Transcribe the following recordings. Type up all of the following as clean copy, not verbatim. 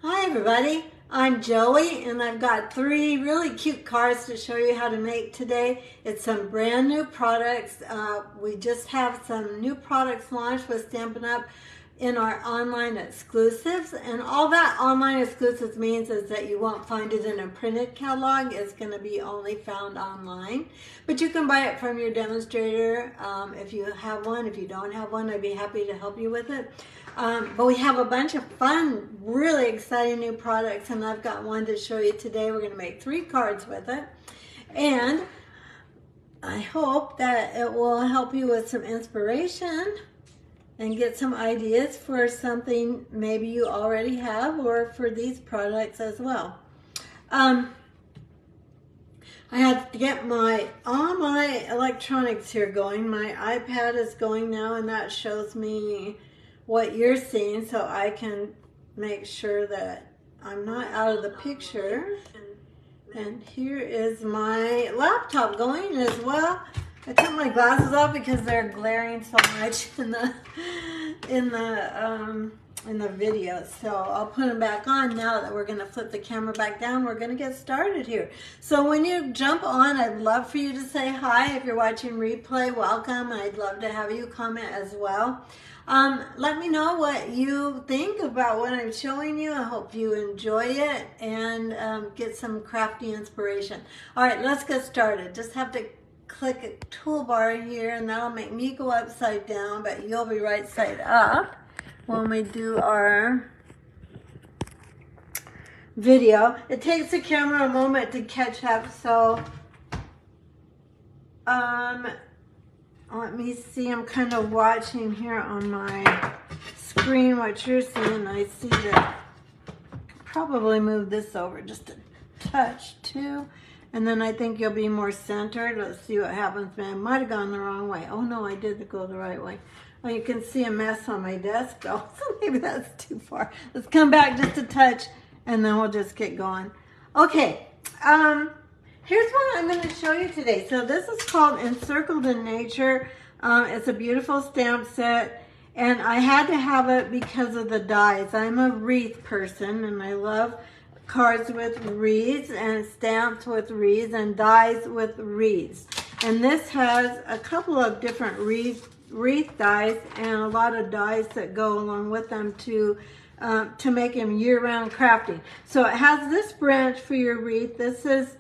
Hi everybody, I'm Joey and I've got 3 really cute cards to show you how to make today. It's some brand new products. We just have some new products launched with Stampin' Up! In our online exclusives, and all that online exclusives means is that you won't find it in a printed catalog. It's going to be only found online, but you can buy it from your demonstrator if you have one. If you don't have one, I'd be happy to help you with it. But we have a bunch of fun, really exciting new products, and I've got one to show you today. We're going to make 3 cards with it, and I hope that it will help you with some inspiration and get some ideas for something maybe you already have or for these products as well. I have to get all my electronics here going. My iPad is going now, and that shows me what you're seeing, so I can make sure that I'm not out of the picture. And here is my laptop going as well. I took my glasses off because they're glaring so much in the video. So I'll put them back on now that we're going to flip the camera back down. We're going to get started here. So when you jump on, I'd love for you to say hi. If you're watching replay, welcome. I'd love to have you comment as well. Let me know what you think about what I'm showing you. I hope you enjoy it and get some crafty inspiration. All right, let's get started. Just have to click a toolbar here, and that'll make me go upside down, but you'll be right side up when we do our video. It takes the camera a moment to catch up, so let me see. I'm kind of watching here on my screen what you're seeing. I see that probably move this over just a touch too. And then I think you'll be more centered. Let's see what happens. Man, I might have gone the wrong way. Oh no, I did go the right way. Oh, you can see a mess on my desk though, so maybe that's too far. Let's come back just a touch and then we'll just get going. Okay, here's what I'm going to show you today. So this is called Encircled in Nature. It's a beautiful stamp set, and I had to have it because of the dies. I'm a wreath person, and I love cards with wreaths and stamps with wreaths and dies with wreaths. And this has a couple of different wreath dies and a lot of dies that go along with them to make them year-round crafting. So it has this branch for your wreath. This is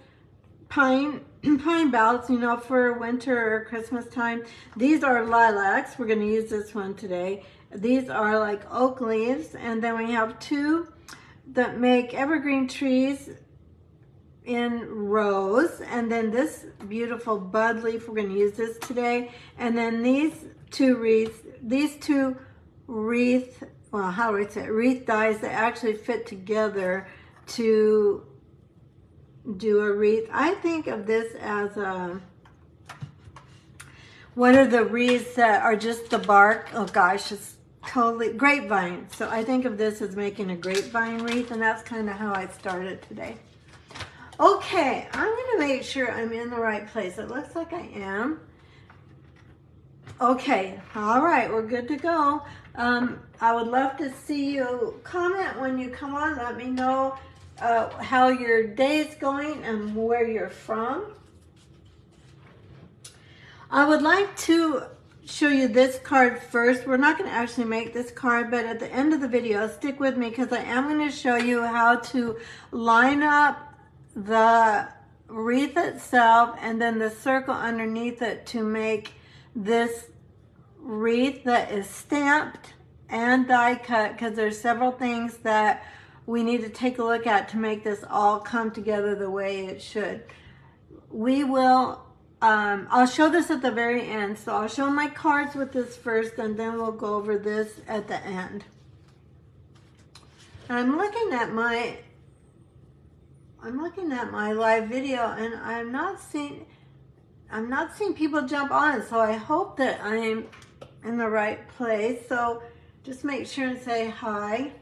pine boughs, you know, for winter or Christmas time. These are lilacs. We're going to use this one today. These are like oak leaves, and then we have 2 that make evergreen trees in rows, and then this beautiful bud leaf, we're going to use this today, and then these 2 wreath, well, how do I say it? Wreath dies that actually fit together to do a wreath. I think of this as what are the wreaths that are just the bark? Oh gosh, it's totally grapevine. So I think of this as making a grapevine wreath, and that's kind of how I started today. Okay, I'm going to make sure I'm in the right place. It looks like I am. Okay, all right, we're good to go. I would love to see you comment when you come on. Let me know how your day is going and where you're from. I would like to show you this card first. We're not going to actually make this card, but at the end of the video, stick with me because I am going to show you how to line up the wreath itself and then the circle underneath it to make this wreath that is stamped and die cut, because there's several things that we need to take a look at to make this all come together the way it should. We will I'll show this at the very end. So I'll show my cards with this first, and then we'll go over this at the end. I'm looking at my live video, and I'm not seeing people jump on. So I hope that I'm in the right place. So just make sure and say hi.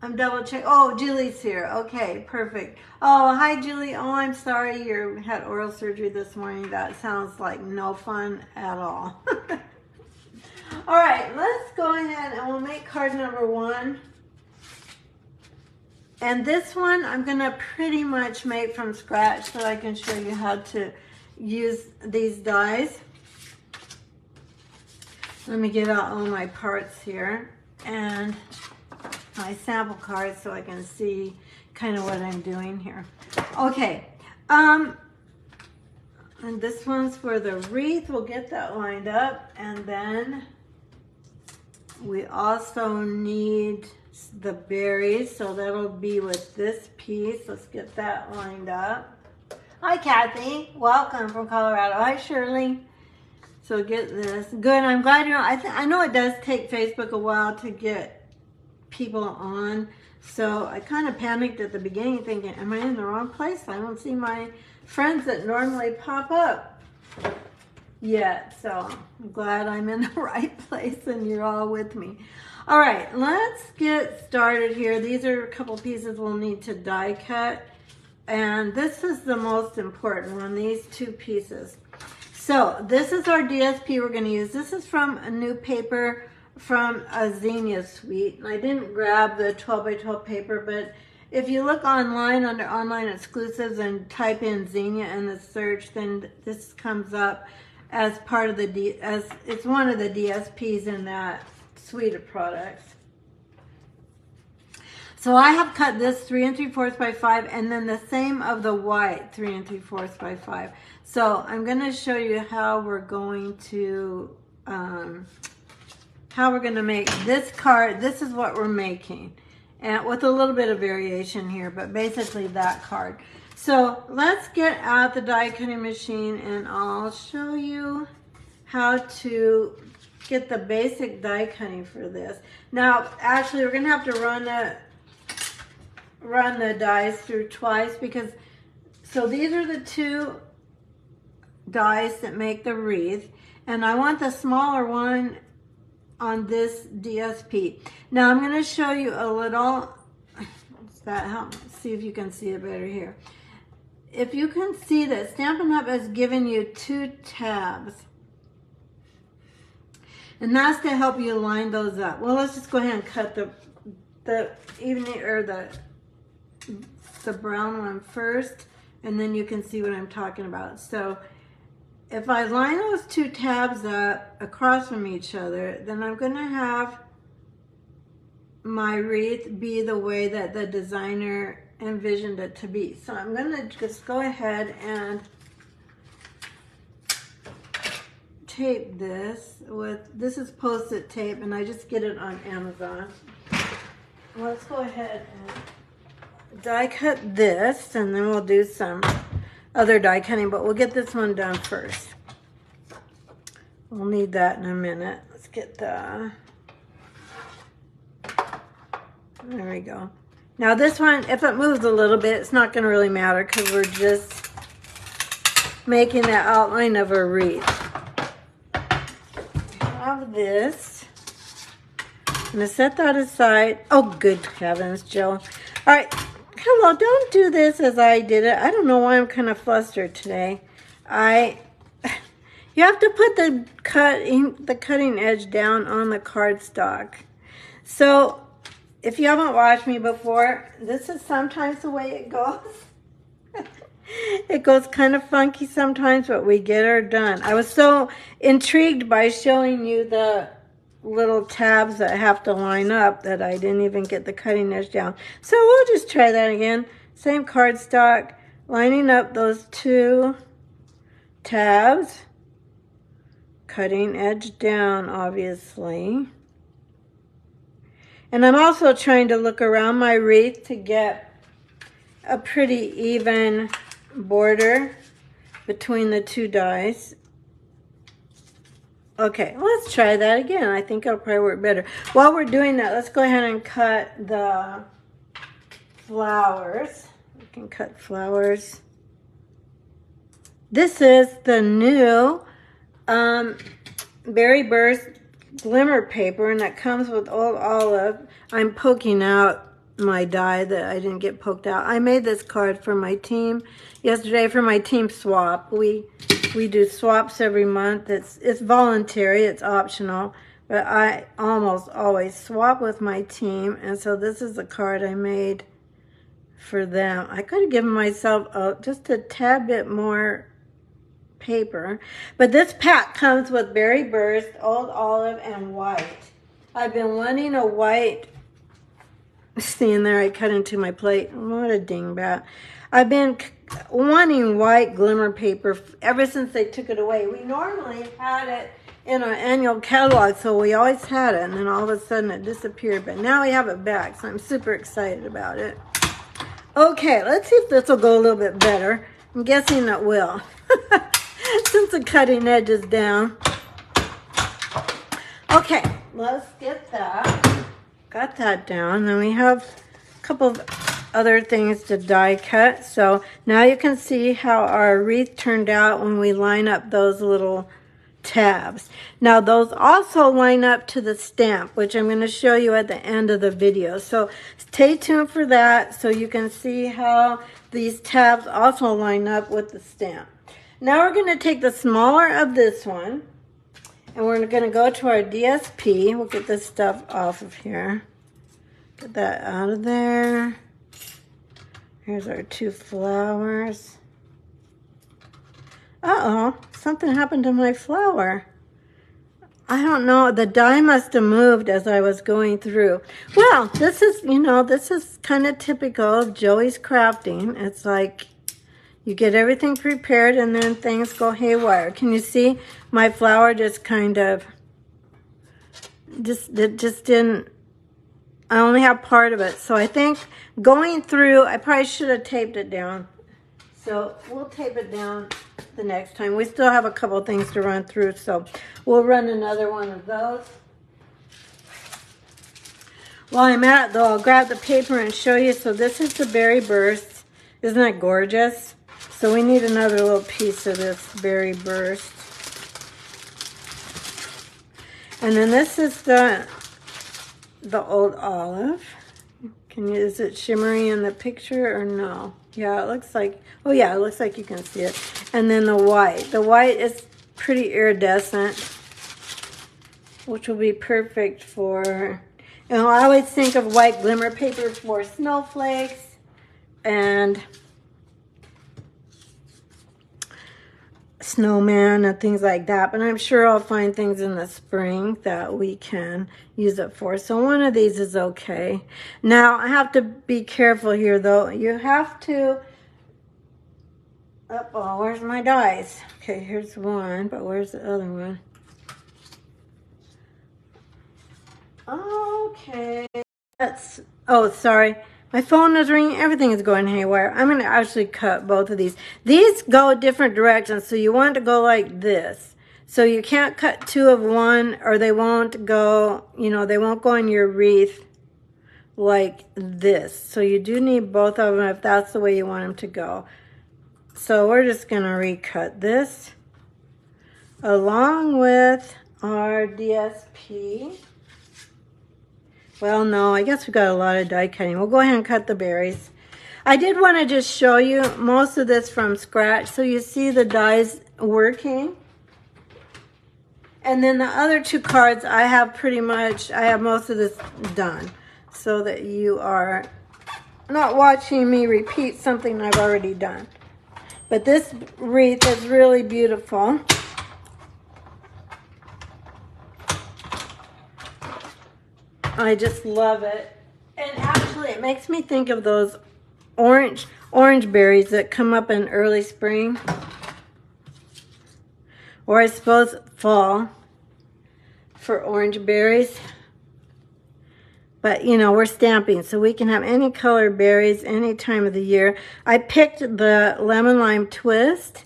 I'm double checking. Oh, Julie's here. Okay, perfect. Oh, hi, Julie. Oh, I'm sorry you had oral surgery this morning. That sounds like no fun at all. All right, let's go ahead and we'll make make card number 1. And this one I'm going to pretty much make from scratch so I can show you how to use these dies. Let me get out all my parts here and my sample cards so I can see kind of what I'm doing here. Okay, and this one's for the wreath. We'll get that lined up, and then we also need the berries, so that'll be with this piece. Let's get that lined up. Hi Kathy, welcome from Colorado. Hi Shirley. So get this. Good, I'm glad you're on. I know it does take Facebook a while to get people on, so I kind of panicked at the beginning thinking, am I in the wrong place? I don't see my friends that normally pop up yet, so I'm glad I'm in the right place and you're all with me. All right, let's get started here. These are a couple pieces we'll need to die cut, and this is the most important one, these 2 pieces. So this is our DSP we're going to use. This is from a new paper from a Zinnia suite. And I didn't grab the 12 by 12 paper, but if you look online under online exclusives and type in Zinnia in the search, then this comes up as part of the it's one of the DSPs in that suite of products. So I have cut this 3 3/4 by 5, and then the same of the white 3 3/4 by 5. So I'm going to show you how we're going to make this card. This is what we're making, and with a little bit of variation here, but basically that card. So let's get out the die cutting machine, and I'll show you how to get the basic die cutting for this. Now, actually, we're going to have to run the dies through twice, because so these are the 2 dies that make the wreath, and I want the smaller one on this DSP. Now I'm going to show you a little, does that help? See if you can see it better here. If you can see that Stampin' Up! Has given you 2 tabs, and that's to help you line those up. Well, let's just go ahead and cut the brown one first, and then you can see what I'm talking about. So if I line those 2 tabs up across from each other, then I'm going to have my wreath be the way that the designer envisioned it to be. So I'm going to just go ahead and tape this with, this is Post-it tape, and I just get it on Amazon. Let's go ahead and die cut this, and then we'll do some other die cutting, but we'll get this one done first. We'll need that in a minute. Let's get the, there we go. Now this one, if it moves a little bit, it's not going to really matter because we're just making the outline of a wreath. Have this. I'm going to set that aside. Oh, good heavens, Jill. All right. Hello, don't do this as I did it. I don't know why I'm kind of flustered today. You have to put the cutting edge down on the cardstock. So if you haven't watched me before, this is sometimes the way it goes. It goes kind of funky sometimes, but we get her done. I was so intrigued by showing you the little tabs that have to line up that I didn't even get the cutting edge down. So we'll just try that again. Same cardstock, lining up those 2 tabs, cutting edge down, obviously. And I'm also trying to look around my wreath to get a pretty even border between the 2 dies. Okay, let's try that again. I think it'll probably work better. While we're doing that, let's go ahead and cut the flowers. We can cut flowers. This is the new Berry Burst glimmer paper, and that comes with Old Olive. I'm poking out my die that I didn't get poked out. I made this card for my team yesterday for my team swap. We do swaps every month. It's voluntary, it's optional, but I almost always swap with my team, and so this is the card I made for them. I could have given myself just a tad bit more paper, but this pack comes with Berry Burst, Old Olive, and White. I've been wanting a white. See in there, I cut into my plate. What a dingbat. I've been wanting white glimmer paper ever since they took it away. We normally had it in our annual catalog, so we always had it, and then all of a sudden it disappeared, but now we have it back, so I'm super excited about it. Okay, let's see if this will go a little bit better. I'm guessing it will. Since the cutting edge is down. Okay, let's get that. Got that down. Then we have a couple of other things to die cut. So now you can see how our wreath turned out when we line up those little tabs. Now those also line up to the stamp, which I'm going to show you at the end of the video. So stay tuned for that so you can see how these tabs also line up with the stamp. Now we're going to take the smaller of this one, and we're going to go to our DSP. We'll get this stuff off of here. Get that out of there. Here's our 2 flowers. Uh-oh, something happened to my flower. I don't know, the die must have moved as I was going through. Well, this is, you know, this is kind of typical of Joey's crafting. It's like you get everything prepared and then things go haywire. Can you see my flower just kind of, it just didn't, I only have part of it. So I think going through, I probably should have taped it down. So we'll tape it down the next time. We still have a couple things to run through, so we'll run another one of those. While I'm at it though, I'll grab the paper and show you. So this is the Berry Burst. Isn't that gorgeous? So we need another little piece of this Berry Burst. And then this is the Old Olive. Is it shimmery in the picture or no? Yeah, it looks like, oh yeah, it looks like you can see it. And then the white. The white is pretty iridescent, which will be perfect for, you know, I always think of white glimmer paper for snowflakes and snowman and things like that, but I'm sure I'll find things in the spring that we can use it for. So one of these is okay. Now I have to be careful here though. You have to, oh, where's my dies? Okay, here's one, but where's the other one? Okay, that's, oh, sorry. My phone is ringing. Everything is going haywire. I'm going to actually cut both of these. These go different directions, so you want to go like this. So you can't cut 2 of one, or they won't go, you know, they won't go in your wreath like this. So you do need both of them if that's the way you want them to go. So we're just going to recut this along with our DSP. Well, no, I guess we got a lot of die cutting. We'll go ahead and cut the berries. I did want to just show you most of this from scratch so you see the dies working. And then the other 2 cards, I have most of this done so that you are not watching me repeat something I've already done. But this wreath is really beautiful. I just love it. And actually it makes me think of those orange berries that come up in early spring. Or I suppose fall for orange berries. But you know, we're stamping, so we can have any color berries any time of the year. I picked the lemon lime twist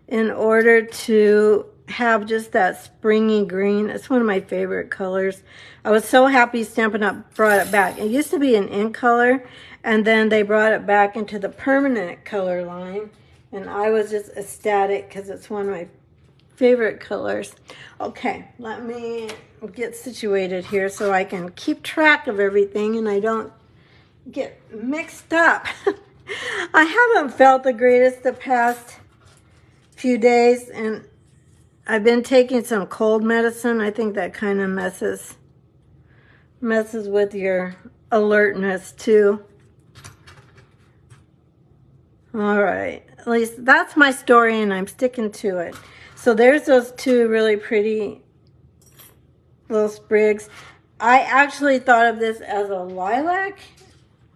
in order to have just that springy green. It's one of my favorite colors. I was so happy Stampin' Up! Brought it back. It used to be an in color, and then they brought it back into the permanent color line, and I was just ecstatic because it's one of my favorite colors. Okay, let me get situated here so I can keep track of everything and I don't get mixed up. I haven't felt the greatest the past few days, and I've been taking some cold medicine. I think that kind of messes with your alertness too. All right, at least that's my story and I'm sticking to it. So there's those two really pretty little sprigs. I actually thought of this as a lilac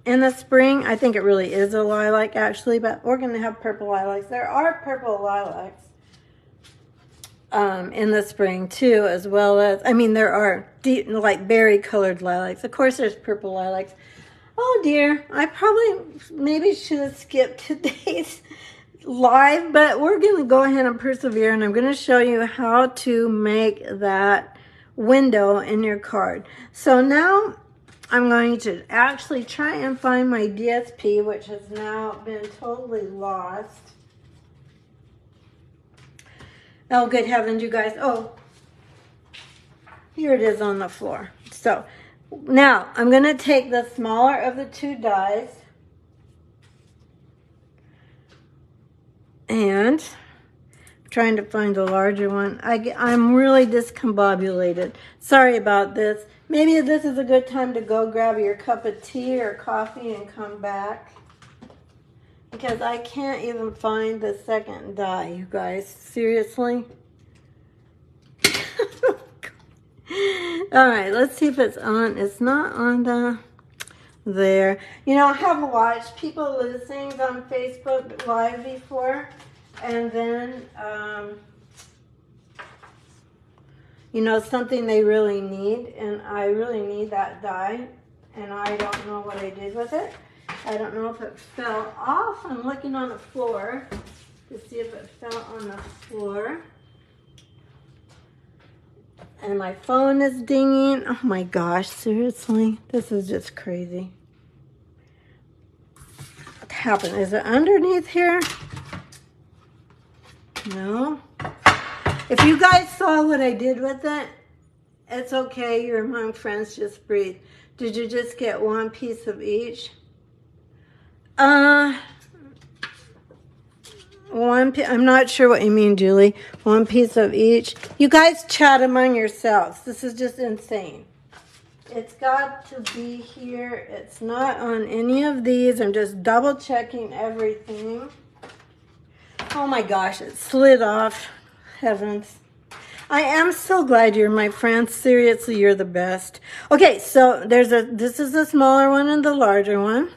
in the spring. I think it really is a lilac actually, but we're going to have purple lilacs. There are purple lilacs in the spring too, as well as, I mean, there are deep, like berry colored lilacs. Of course there's purple lilacs. Oh dear, I probably maybe should have skipped today's live, but we're going to go ahead and persevere, and I'm going to show you how to make that window in your card. So now I'm going to actually try and find my DSP, which has now been totally lost. Oh, good heavens, you guys. Oh, here it is on the floor. So now I'm going to take the smaller of the two dies and I'm trying to find the larger one. I'm really discombobulated. Sorry about this. Maybe this is a good time to go grab your cup of tea or coffee and come back, because I can't even find the second die, you guys. Seriously? All right, let's see if it's on. It's not on there. You know, I have watched people lose things on Facebook Live before, and then, you know, something they really need, and I really need that die, and I don't know what I did with it. I don't know if it fell off. I'm looking on the floor to see if it fell on the floor. And my phone is dinging. Oh my gosh, seriously? This is just crazy. What happened? Is it underneath here? No. If you guys saw what I did with it, it's okay. You're among friends, just breathe. Did you just get one piece of each? I'm not sure what you mean, Julie. One piece of each. You guys chat among yourselves. This is just insane. It's got to be here. It's not on any of these. I'm just double checking everything. Oh my gosh, it slid off. Heavens. I am so glad you're my friend. Seriously, you're the best. Okay, so this is the smaller one and the larger one.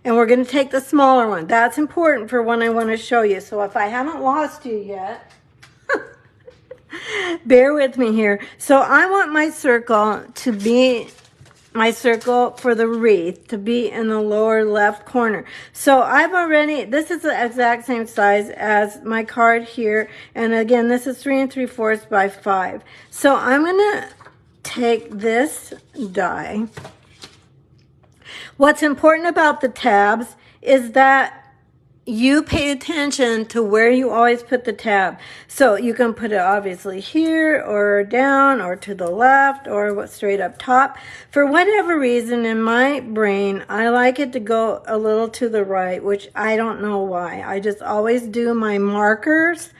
And we're going to take the smaller one. That's important for when I want to show you. So if I haven't lost you yet, bear with me here. So I want my circle to be, my circle for the wreath to be in the lower left corner. So I've already, this is the exact same size as my card here. And again, this is 3 3/4 by 5. So I'm going to take this die. What's important about the tabs is that you pay attention to where you always put the tab. So you can put it obviously here or down or to the left or straight up top. For whatever reason in my brain, I like it to go a little to the right, which I don't know why. I just always do my markers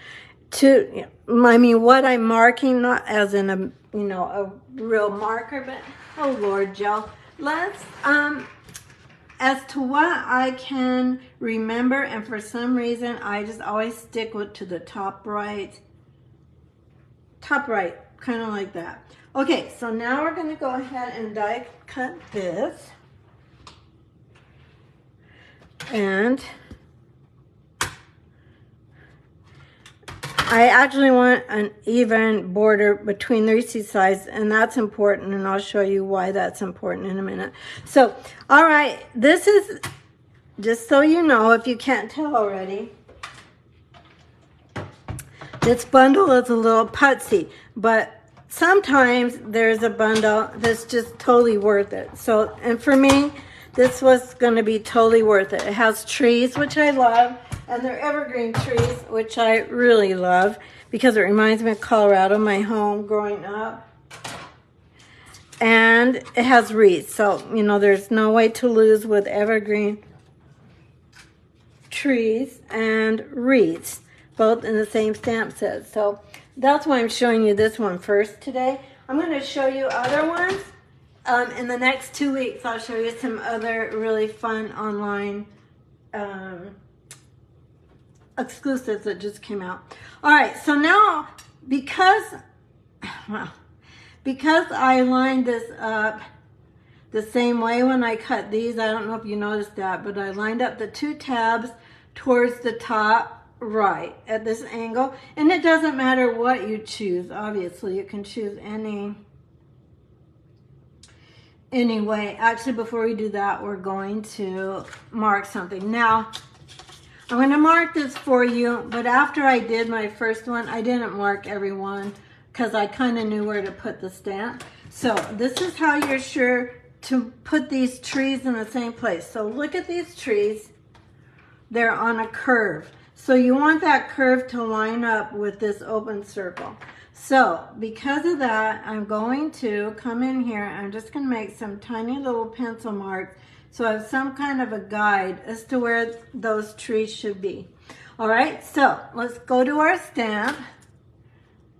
to, I mean, what I'm marking, not as in a, you know, a real marker, but, oh Lord, Joe, let's, as to what I can remember, and for some reason, I just always stick to the top right, kind of like that. Okay, so now we're going to go ahead and die cut this. And I actually want an even border between the receipt sides, and that's important, and I'll show you why that's important in a minute. So, all right, this is, just so you know, if you can't tell already, this bundle is a little putsy, but sometimes there's a bundle that's just totally worth it. So, and for me, this was going to be totally worth it. It has trees, which I love. And they're evergreen trees, which I really love because it reminds me of Colorado, my home growing up. And it has wreaths, so, you know, there's no way to lose with evergreen trees and wreaths. both in the same stamp set. So that's why I'm showing you this one first today. I'm going to show you other ones. In the next 2 weeks, I'll show you some other really fun online exclusives that just came out. All right, so now because I lined this up the same way when I cut these, I don't know if you noticed that, but I lined up the 2 tabs towards the top right at this angle, and it doesn't matter what you choose. Obviously, you can choose any way. Actually, before we do that, we're going to mark something. Now, I'm going to mark this for you, but after I did my first one, I didn't mark every one because I kind of knew where to put the stamp. So this is how you're sure to put these trees in the same place. So look at these trees. They're on a curve. So you want that curve to line up with this open circle. So because of that, I'm going to come in here. I'm just going to make some tiny little pencil marks so I have some kind of a guide as to where those trees should be. All right, so let's go to our stamp.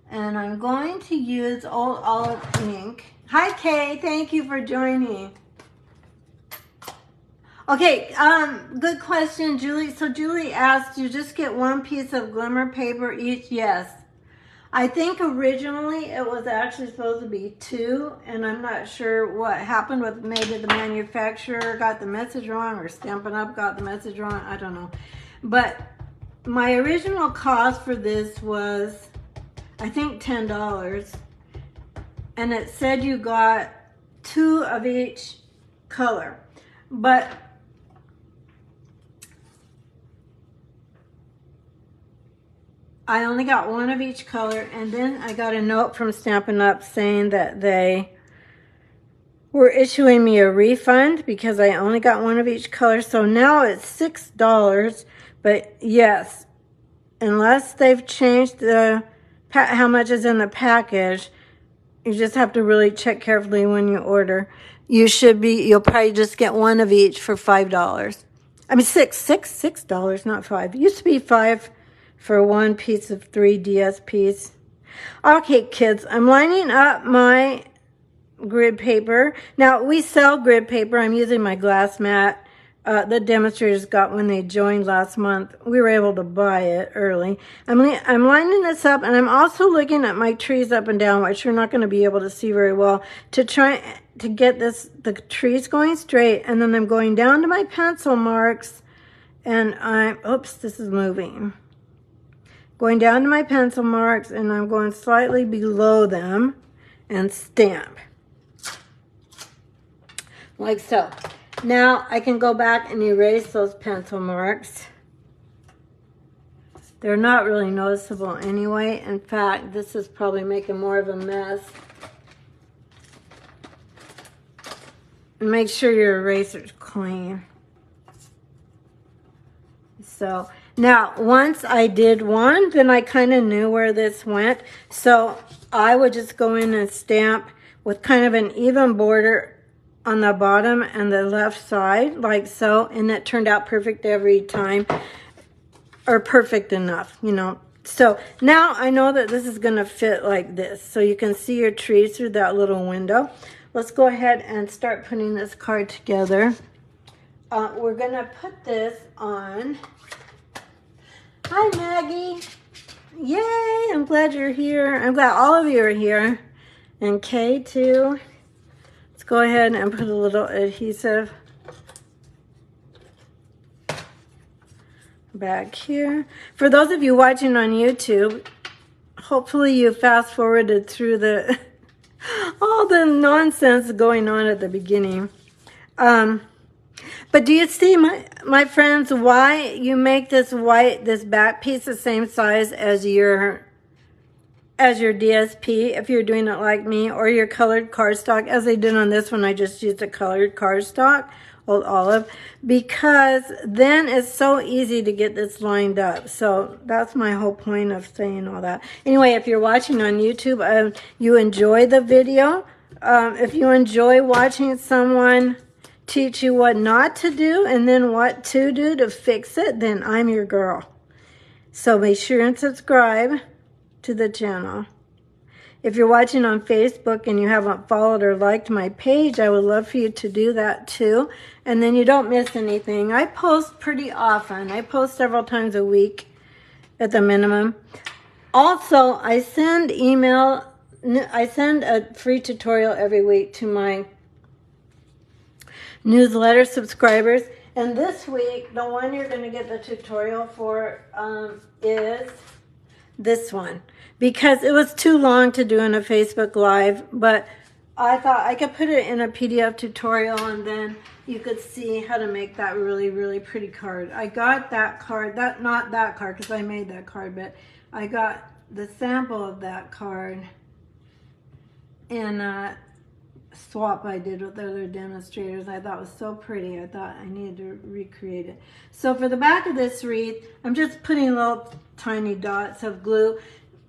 And I'm going to use Old Olive ink. Hi, Kay. Thank you for joining. Okay, good question, Julie. So Julie asked, you just get 1 piece of glimmer paper each? Yes. I think originally it was actually supposed to be 2, and I'm not sure what happened with maybe the manufacturer got the message wrong or Stampin' Up got the message wrong. I don't know. But my original cost for this was, I think, $10. And it said you got 2 of each color. But I only got 1 of each color, and then I got a note from Stampin' Up saying that they were issuing me a refund because I only got 1 of each color. So now it's $6, but yes, unless they've changed the how much is in the package, you just have to really check carefully when you order. You'll probably just get 1 of each for $5. I mean, $6, not $5. It used to be $5 for 1 piece of 3 DSPs. Okay, kids, I'm lining up my grid paper. Now, we sell grid paper. I'm using my glass mat. The demonstrators got when they joined last month. We were able to buy it early. I'm lining this up, and I'm also looking at my trees up and down, which you're not going to be able to see very well, to try to get the trees going straight. And then I'm going down to my pencil marks, and oops, this is moving. Going down to my pencil marks, and I'm going slightly below them and stamp. Like so. Now I can go back and erase those pencil marks. They're not really noticeable anyway. In fact, this is probably making more of a mess. And make sure your eraser's clean. So now, once I did one, then I kind of knew where this went. So I would just go in and stamp with kind of an even border on the bottom and the left side, like so. And that turned out perfect every time, or perfect enough, you know. So now I know that this is going to fit like this. So you can see your trees through that little window. Let's go ahead and start putting this card together. We're going to put this on. Hi, Maggie. Yay, I'm glad you're here. I'm glad all of you are here. And Kay, too. Let's go ahead and put a little adhesive back here. For those of you watching on YouTube, hopefully you fast forwarded through all the nonsense going on at the beginning. But do you see, my friends, why you make this back piece the same size as your DSP, if you're doing it like me, or your colored cardstock, as they did on this one. I just used a colored cardstock, Old Olive, because then it's so easy to get this lined up. So that's my whole point of saying all that. Anyway, if you're watching on YouTube, you enjoy the video. If you enjoy watching someone teach you what not to do and then what to do to fix it, then I'm your girl. So be sure and subscribe to the channel. If you're watching on Facebook and you haven't followed or liked my page, I would love for you to do that too. And then you don't miss anything. I post pretty often. I post several times a week at the minimum. Also, I send a free tutorial every week to my newsletter subscribers. And this week, the one you're going to get the tutorial for is this one. Because it was too long to do in a Facebook Live, but I thought I could put it in a PDF tutorial and then you could see how to make that really, really pretty card. I got that card, not that card because I made that card, but I got the sample of that card in a swap I did with other demonstrators. I thought it was so pretty. I thought I needed to recreate it. So for the back of this wreath, I'm just putting little tiny dots of glue.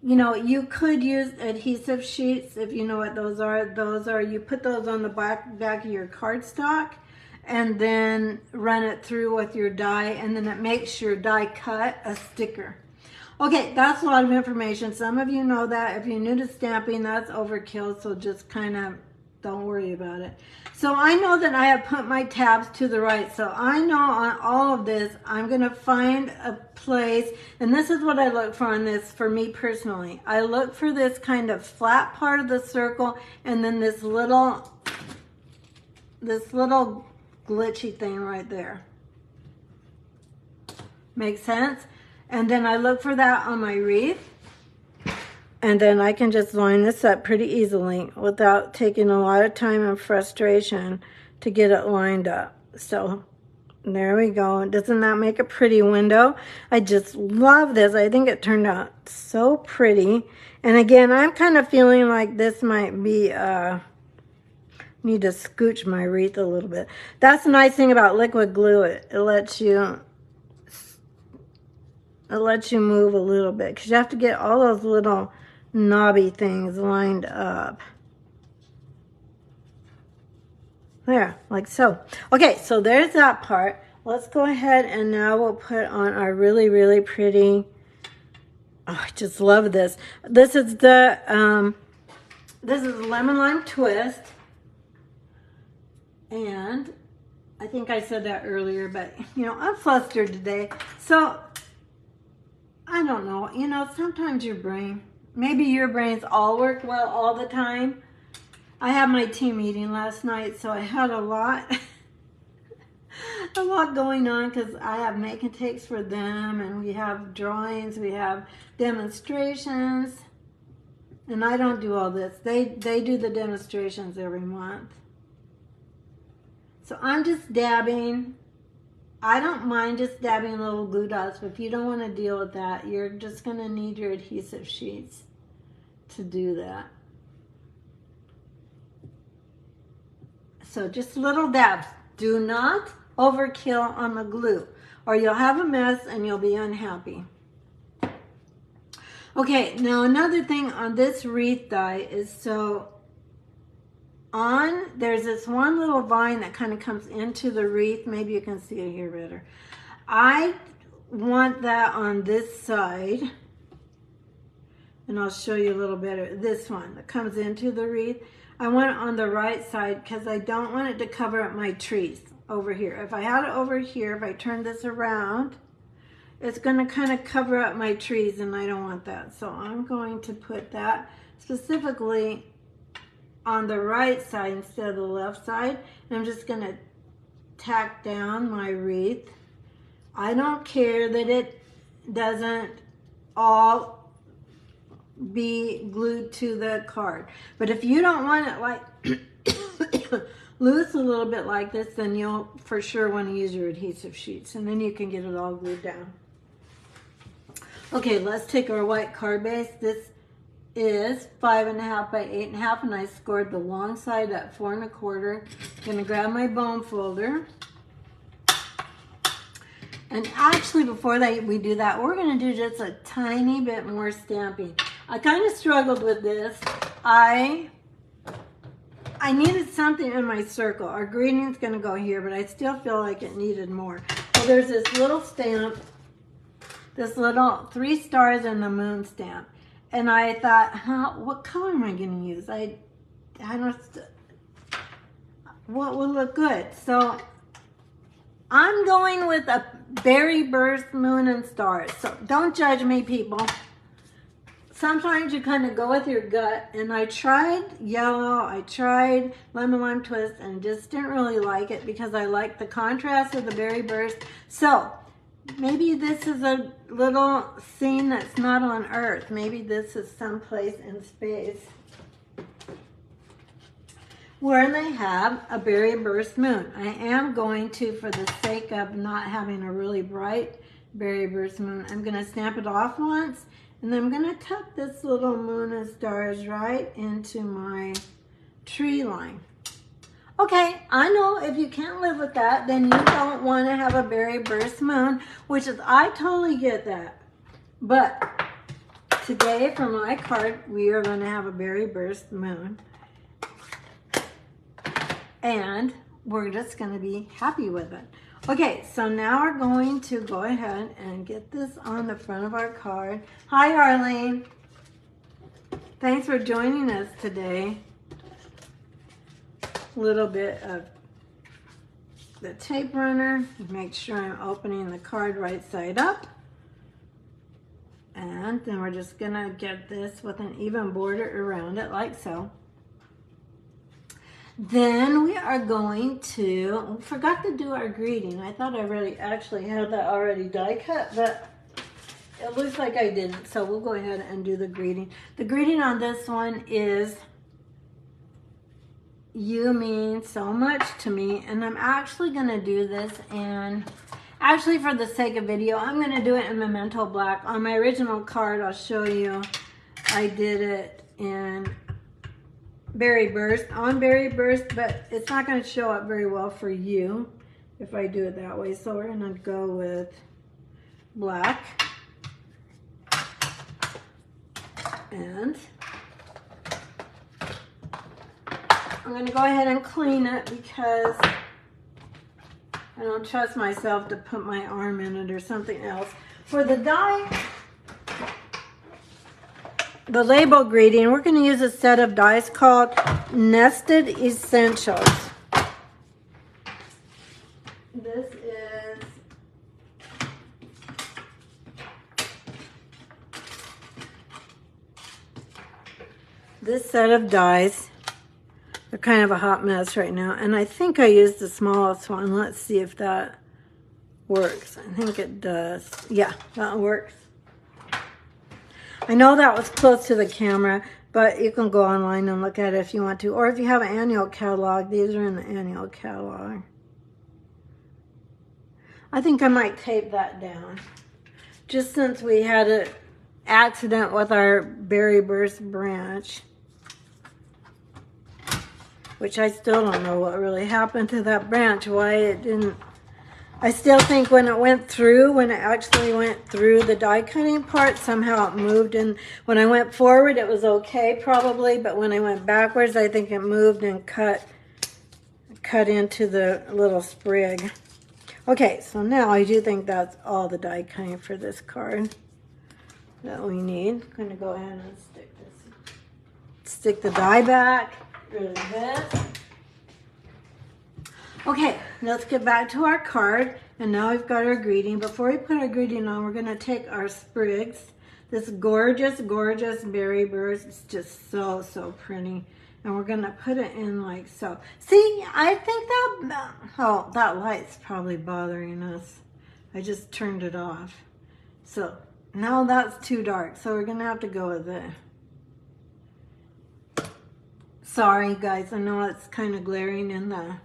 You know, you could use adhesive sheets if you know what those are. Those are, you put those on the back of your cardstock and then run it through with your die, and then it makes your die cut a sticker. Okay, that's a lot of information. Some of you know that. If you're new to stamping, that's overkill, so just kind of don't worry about it. So I know that I have put my tabs to the right. So I know on all of this, I'm going to find a place. And this is what I look for on this for me personally. I look for this kind of flat part of the circle and then this little glitchy thing right there. Make sense? And then I look for that on my wreath. And then I can just line this up pretty easily without taking a lot of time and frustration to get it lined up. So there we go. Doesn't that make a pretty window? I just love this. I think it turned out so pretty. And again, I'm kind of feeling like this might be, need to scooch my wreath a little bit. That's the nice thing about liquid glue. It lets you move a little bit because you have to get all those little knobby things lined up. There, like so. Okay, so there's that part. Let's go ahead and now we'll put on our really, really pretty, oh, I just love this. This is the, this is Lemon Lime Twist. And I think I said that earlier, but you know, I'm flustered today. So, I don't know, you know, sometimes your brain, maybe your brains all work well all the time. I had my team meeting last night, so I had a lot going on because I have make and takes for them, and we have drawings, we have demonstrations, and I don't do all this. They do the demonstrations every month. So I'm just dabbing. I don't mind just dabbing little glue dots, but if you don't want to deal with that, you're just going to need your adhesive sheets to do that. So just little dabs. Do not overkill on the glue, or you'll have a mess and you'll be unhappy. Okay, now another thing on this wreath die is there's this one little vine that kind of comes into the wreath. Maybe you can see it here better. I want that on this side, and I'll show you a little better. This one that comes into the wreath, I want it on the right side because I don't want it to cover up my trees over here. If I had it over here, if I turn this around, it's going to kind of cover up my trees, and I don't want that. So I'm going to put that specifically on the right side instead of the left side. And I'm just going to tack down my wreath. I don't care that it doesn't all be glued to the card. But if you don't want it like loose a little bit like this, then you'll for sure want to use your adhesive sheets, and then you can get it all glued down. Okay, let's take our white card base. This is 5.5 by 8.5, and I scored the long side at 4 1/4. Gonna grab my bone folder, and actually before we do that, we're gonna do just a tiny bit more stamping. I kind of struggled with this. I needed something in my circle. Our greeting's gonna go here, but I still feel like it needed more. So there's this little stamp this little 3 stars and the moon stamp. And I thought, what color am I going to use? I don't, what will look good? So I'm going with a berry burst moon and stars. So don't judge me, people. Sometimes you kind of go with your gut, and I tried yellow, I tried lemon lime twist, and just didn't really like it because I like the contrast of the berry burst. So maybe this is a little scene that's not on Earth. Maybe this is someplace in space where they have a berry burst moon. I am going to, for the sake of not having a really bright berry burst moon, I'm going to stamp it off once, and then I'm going to tuck this little moon and stars right into my tree line. Okay, I know if you can't live with that, then you don't want to have a berry burst moon, which is, I totally get that. But today for my card, we are going to have a berry burst moon. And we're just going to be happy with it. Okay, so now we're going to go ahead and get this on the front of our card. Hi, Arlene. Thanks for joining us today. A little bit of the tape runner. Make sure I'm opening the card right side up. And then we're just going to get this with an even border around it like so. Then we are going to, forgot to do our greeting. I thought I really actually had that already die cut, but it looks like I didn't. So we'll go ahead and do the greeting. The greeting on this one is, you mean so much to me. And I'm actually going to do this, and actually for the sake of video, I'm going to do it in Memento Black. On my original card, I'll show you, I did it in Berry Burst, on Berry Burst, but it's not going to show up very well for you if I do it that way. So we're going to go with black. And I'm going to go ahead and clean it because I don't trust myself to put my arm in it or something else. For the die, the label greeting, we're going to use a set of dies called Nested Essentials. This is this set of dies. They're kind of a hot mess right now, and I think I used the smallest one. Let's see if that works. I think it does. Yeah, that works. I know that was close to the camera, but you can go online and look at it if you want to. Or if you have an annual catalog, these are in the annual catalog. I think I might tape that down. Just since we had an accident with our Berry Burst branch, which I still don't know what really happened to that branch, why it didn't. I still think when it went through, when it actually went through the die cutting part, somehow it moved. And when I went forward, it was okay probably. But when I went backwards, I think it moved and cut into the little sprig. Okay, so now I do think that's all the die cutting for this card that we need. I'm going to go ahead and stick the die back. Rid of this. Okay, let's get back to our card, and now we've got our greeting. Before we put our greeting on, we're going to take our sprigs. This gorgeous, gorgeous berry burst. It's just so, so pretty. And we're going to put it in like so. See, I think that, oh, that light's probably bothering us. I just turned it off. So now that's too dark, so we're going to have to go with it. Sorry, guys, I know it's kind of glaring in the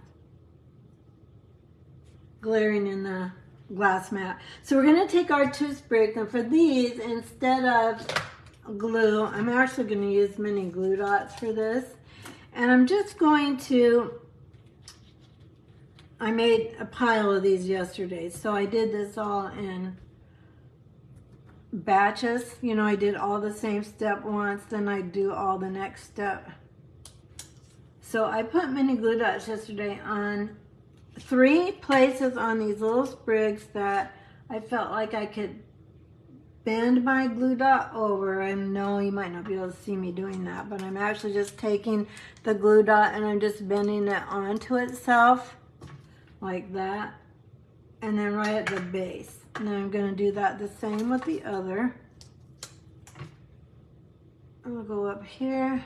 glass mat. So we're going to take our 2 sprigs, and for these, instead of glue, I'm actually going to use mini glue dots for this. And I'm just going to, I made a pile of these yesterday, so I did this all in batches. You know, I did all the same step once, then I do all the next step. So I put mini glue dots yesterday on 3 places on these little sprigs that I felt like I could bend my glue dot over. I know you might not be able to see me doing that, but I'm actually just taking the glue dot and I'm just bending it onto itself like that. And then right at the base. And then I'm going to do that the same with the other. I'll go up here.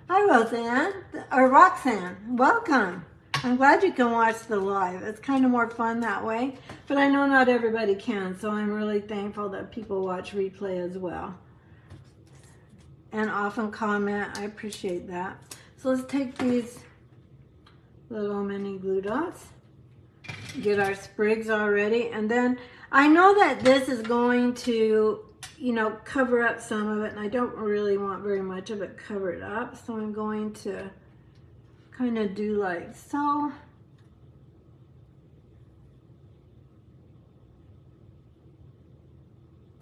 Hi, Roseanne, or Roxanne, welcome. I'm glad you can watch the live. It's kind of more fun that way, but I know not everybody can, so I'm really thankful that people watch replay as well. And often comment, I appreciate that. So let's take these little mini glue dots, get our sprigs already, and then I know that this is going to, you know, cover up some of it, and I don't really want very much of it covered up, so I'm going to kind of do like so.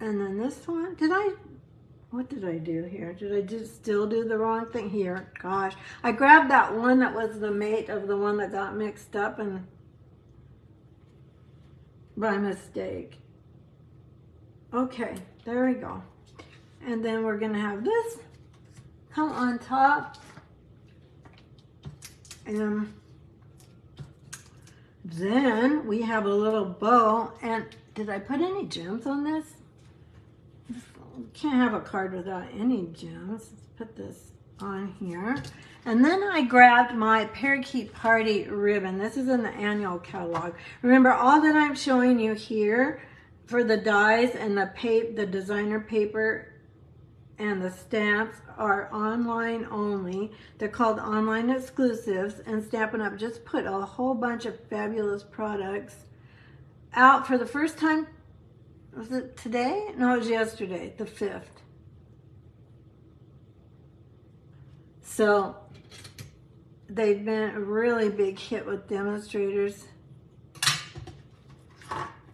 And then this one, what did I do here? Did I just still do the wrong thing here? Gosh, I grabbed that one that was the mate of the one that got mixed up and by mistake. Okay, there we go. And then we're gonna have this come on top. And then we have a little bow. And did I put any gems on this? Can't have a card without any gems. Let's put this on here. And then I grabbed my Parakeet Party ribbon. This is in the annual catalog. Remember, all that I'm showing you here for the dies and the designer paper and the stamps are online only. They're called online exclusives, and Stampin' Up! Just put a whole bunch of fabulous products out for the first time. Was it today? No, it was yesterday, the 5th. So they've been a really big hit with demonstrators.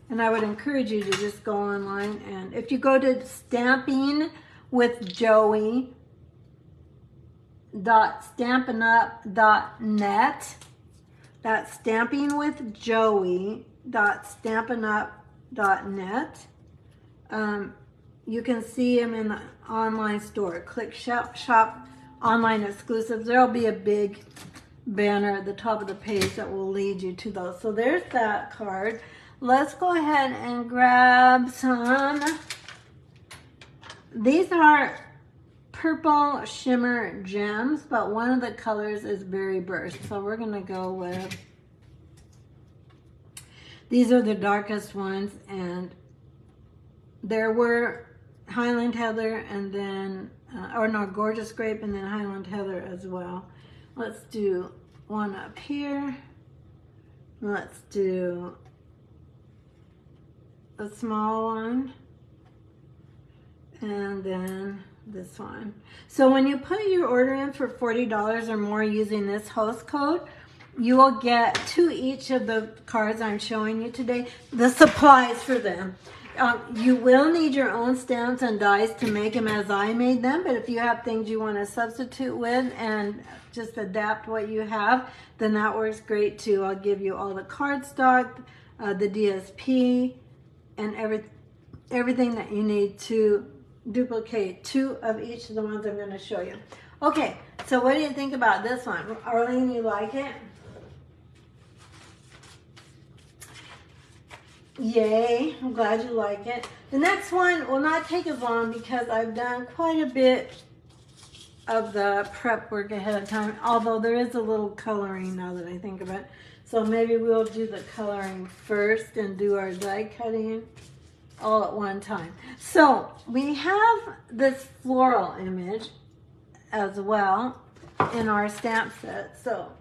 And I would encourage you to just go online, and if you go to Stampin' with Joey.stampinup.net. That's stampinwithjoey.stampinup.net. You can see them in the online store. Click shop online exclusives. There'll be a big banner at the top of the page that will lead you to those. So there's that card. Let's go ahead and grab some. These are purple shimmer gems, but one of the colors is berry burst. So we're gonna go with, these are the darkest ones, and there were Highland Heather and then, Gorgeous Grape and then Highland Heather as well. Let's do one up here. Let's do a small one. And then this one. So when you put your order in for $40 or more using this host code, you will get to each of the cards I'm showing you today, the supplies for them. You will need your own stamps and dies to make them as I made them, but if you have things you want to substitute with and just adapt what you have, then that works great too. I'll give you all the cardstock, the DSP, and everything that you need to duplicate 2 of each of the ones I'm going to show you. Okay, so what do you think about this one? Arlene, you like it? Yay, I'm glad you like it. The next one will not take as long because I've done quite a bit of the prep work ahead of time, although there is a little coloring now that I think of it. So maybe we'll do the coloring first and do our die cutting all at one time. So we have this floral image as well in our stamp set. So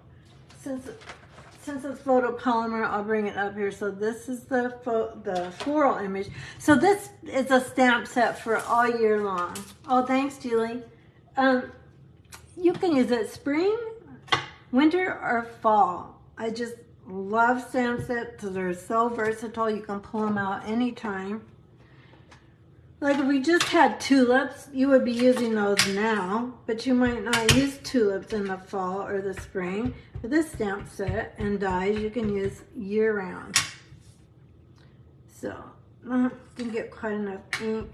since it's photopolymer, I'll bring it up here. So this is the floral image. So this is a stamp set for all year long. Oh, thanks, Julie. You can use it spring, winter, or fall. I just love stamp sets because they're so versatile. You can pull them out anytime. Like if we just had tulips, you would be using those now, but you might not use tulips in the fall or the spring. For this stamp set and dies, you can use year round. So didn't get quite enough ink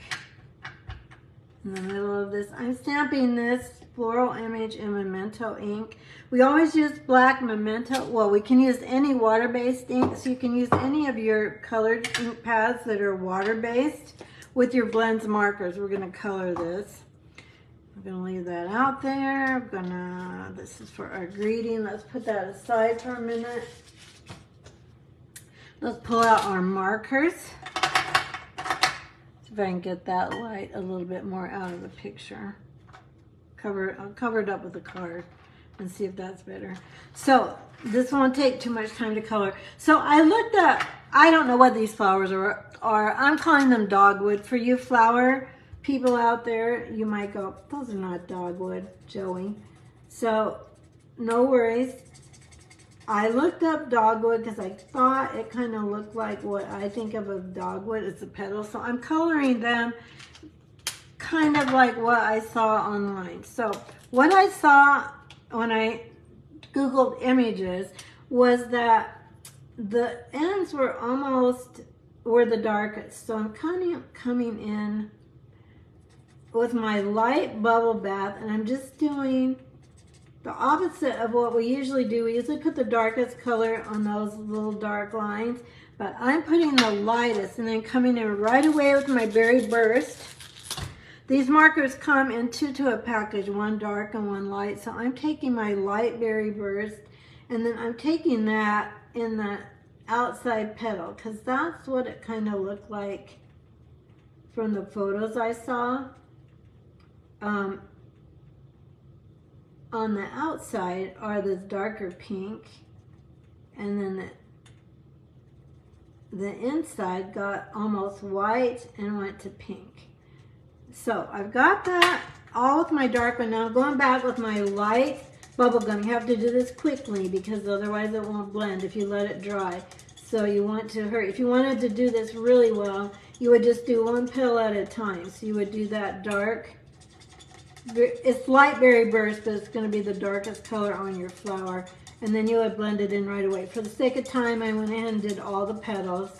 in the middle of this. I'm stamping this floral image in Memento ink. We always use black Memento. Well, we can use any water-based ink, so you can use any of your colored ink pads that are water-based with your blends markers. We're going to color this. I'm going to leave that out there. This is for our greeting. Let's put that aside for a minute. Let's pull out our markers. See if I can get that light a little bit more out of the picture. I'll cover it up with a card and see if that's better. So this won't take too much time to color. So I looked up, I don't know what these flowers are. I'm calling them dogwood. For you flower people out there, you might go, those are not dogwood, Joey. So no worries. I looked up dogwood because I thought it kind of looked like what I think of as dogwood. It's a petal. So I'm coloring them kind of like what I saw online. So what I saw when I Googled images was that the ends were the darkest. So I'm coming in with my light bubble bath, and I'm just doing the opposite of what we usually do. We usually put the darkest color on those little dark lines, but I'm putting the lightest and then coming in right away with my Berry Burst. These markers come in two to a package, one dark and one light. So I'm taking my light Berry Burst, and then I'm taking that in the outside petal, because that's what it kind of looked like from the photos I saw. On the outside are this darker pink, and then the inside got almost white and went to pink. So I've got that all with my dark one. Now I'm going back with my light bubble gum. You have to do this quickly because otherwise it won't blend if you let it dry. So you want to hurry. If you wanted to do this really well, you would just do one petal at a time. So you would do that dark. It's light Berry Burst, but it's going to be the darkest color on your flower. And then you would blend it in right away. For the sake of time, I went ahead and did all the petals.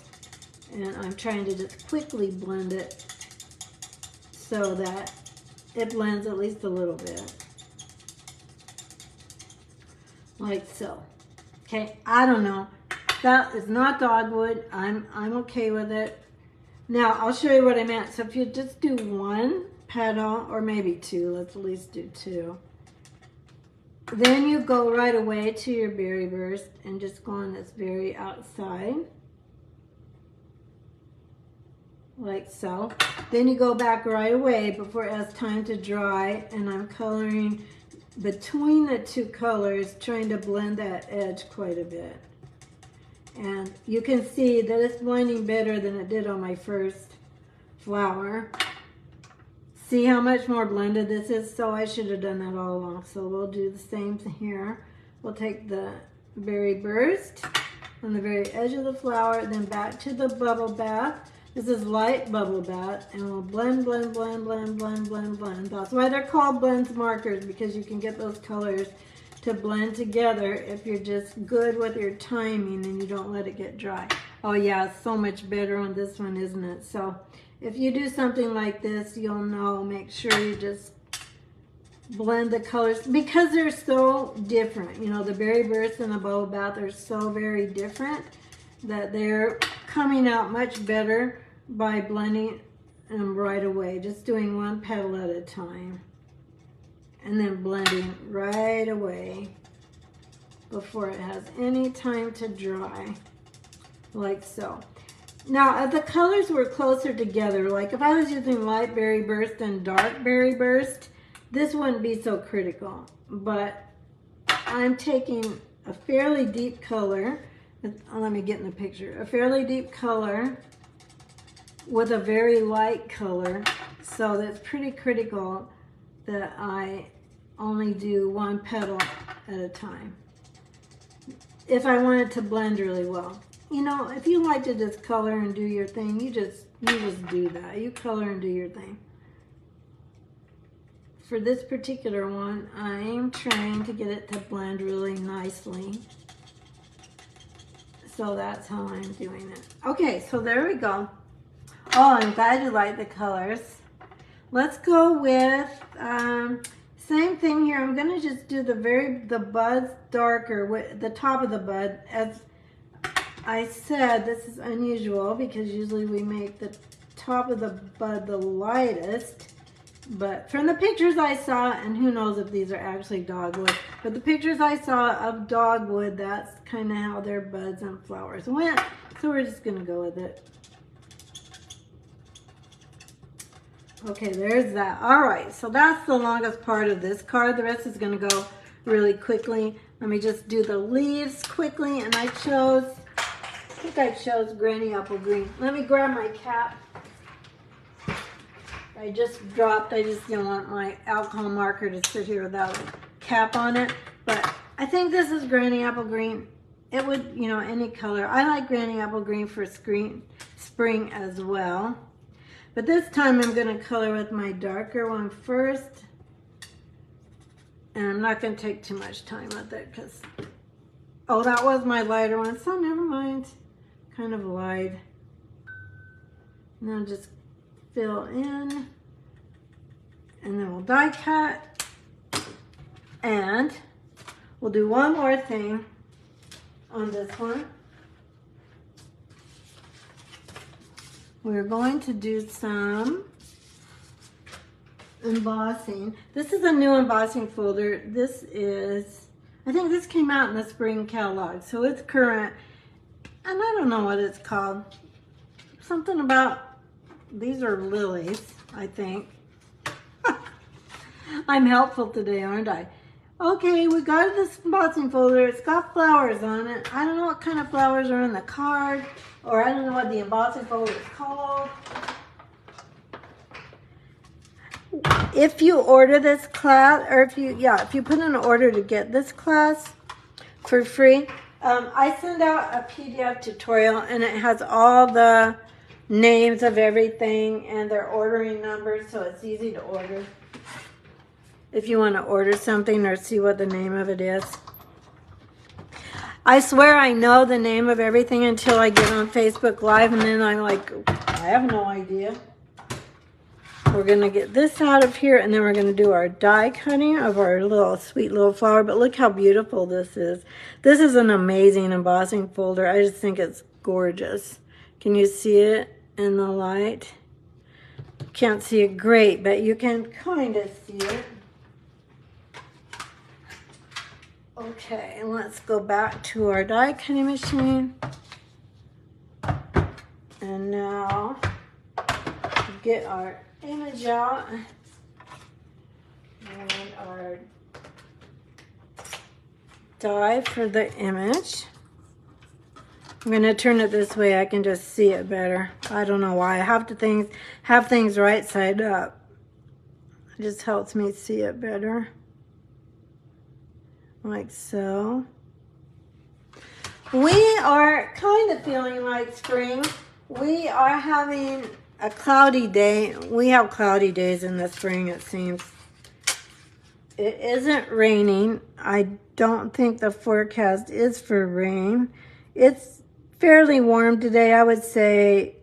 And I'm trying to just quickly blend it so that it blends at least a little bit. Like so. Okay, I don't know. That is not dogwood. I'm okay with it. Now, I'll show you what I meant. So if you just do one petal, or maybe two, let's at least do two. Then you go right away to your Berry Burst and just go on this very outside. Like so. Then you go back right away before it has time to dry, and I'm coloring between the two colors, trying to blend that edge quite a bit. And you can see that it's blending better than it did on my first flower. See how much more blended this is? So I should have done that all along. So we'll do the same here. We'll take the Berry Burst on the very edge of the flower, then back to the bubble bath. This is light bubble bath, and we'll blend, blend, blend, blend, blend, blend, blend. That's why they're called blends markers, because you can get those colors to blend together if you're just good with your timing and you don't let it get dry. Oh yeah, it's so much better on this one, isn't it? So if you do something like this, you'll know, make sure you just blend the colors, because they're so different. You know, the Berry Burst and the bubble bath are so very different that they're coming out much better by blending them right away, just doing one petal at a time, and then blending right away before it has any time to dry, like so. Now, if the colors were closer together, like if I was using light Berry Burst and dark Berry Burst, this wouldn't be so critical. But I'm taking a fairly deep color, let me get in the picture, a fairly deep color with a very light color, so that's pretty critical that I only do one petal at a time if I want it to blend really well. You know, if you like to just color and do your thing, you just do that. You color and do your thing. For this particular one, I'm trying to get it to blend really nicely. So that's how I'm doing it. Okay, so there we go. Oh, I'm glad you like the colors. Let's go with, same thing here. I'm gonna just do the buds darker, with the top of the bud. As I said, this is unusual because usually we make the top of the bud the lightest. But from the pictures I saw, and who knows if these are actually dogwood, but the pictures I saw of dogwood, that's kind of how their buds and flowers went. So we're just gonna go with it. Okay, there's that. All right, so that's the longest part of this card. The rest is gonna go really quickly. Let me just do the leaves quickly, and I think I chose Granny Apple Green. Let me grab my cap. I just didn't want my alcohol marker to sit here without a cap on it. But I think this is Granny Apple Green. It would, you know, any color. I like Granny Apple Green for spring as well. But this time I'm going to color with my darker one first. And I'm not going to take too much time with it because, oh, that was my lighter one. So never mind. Kind of lied. Now just fill in. And then we'll die cut. And we'll do one more thing on this one. We're going to do some embossing. This is a new embossing folder. This is, I think this came out in the spring catalog, so it's current. And I don't know what it's called. Something about, these are lilies, I think. I'm helpful today, aren't I? Okay, we got this embossing folder. It's got flowers on it. I don't know what kind of flowers are in the card, or I don't know what the embossing folder is called. If you order this class, or if you put in an order to get this class for free, I send out a PDF tutorial, and it has all the names of everything and their ordering numbers, so it's easy to order. If you want to order something or see what the name of it is. I swear I know the name of everything until I get on Facebook Live, and then I'm like, I have no idea. We're going to get this out of here, and then we're going to do our die cutting of our little sweet little flower. But look how beautiful this is. This is an amazing embossing folder. I just think it's gorgeous. Can you see it in the light? Can't see it great, but you can kind of see it. Okay, let's go back to our die cutting machine. And now get our image out and our die for the image. I'm going to turn it this way. I can just see it better. I don't know why. I have to have things right side up. It just helps me see it better. Like so. We are kind of feeling like spring. We are having a cloudy day. We have cloudy days in the spring, it seems. It isn't raining. I don't think the forecast is for rain. It's fairly warm today. I would say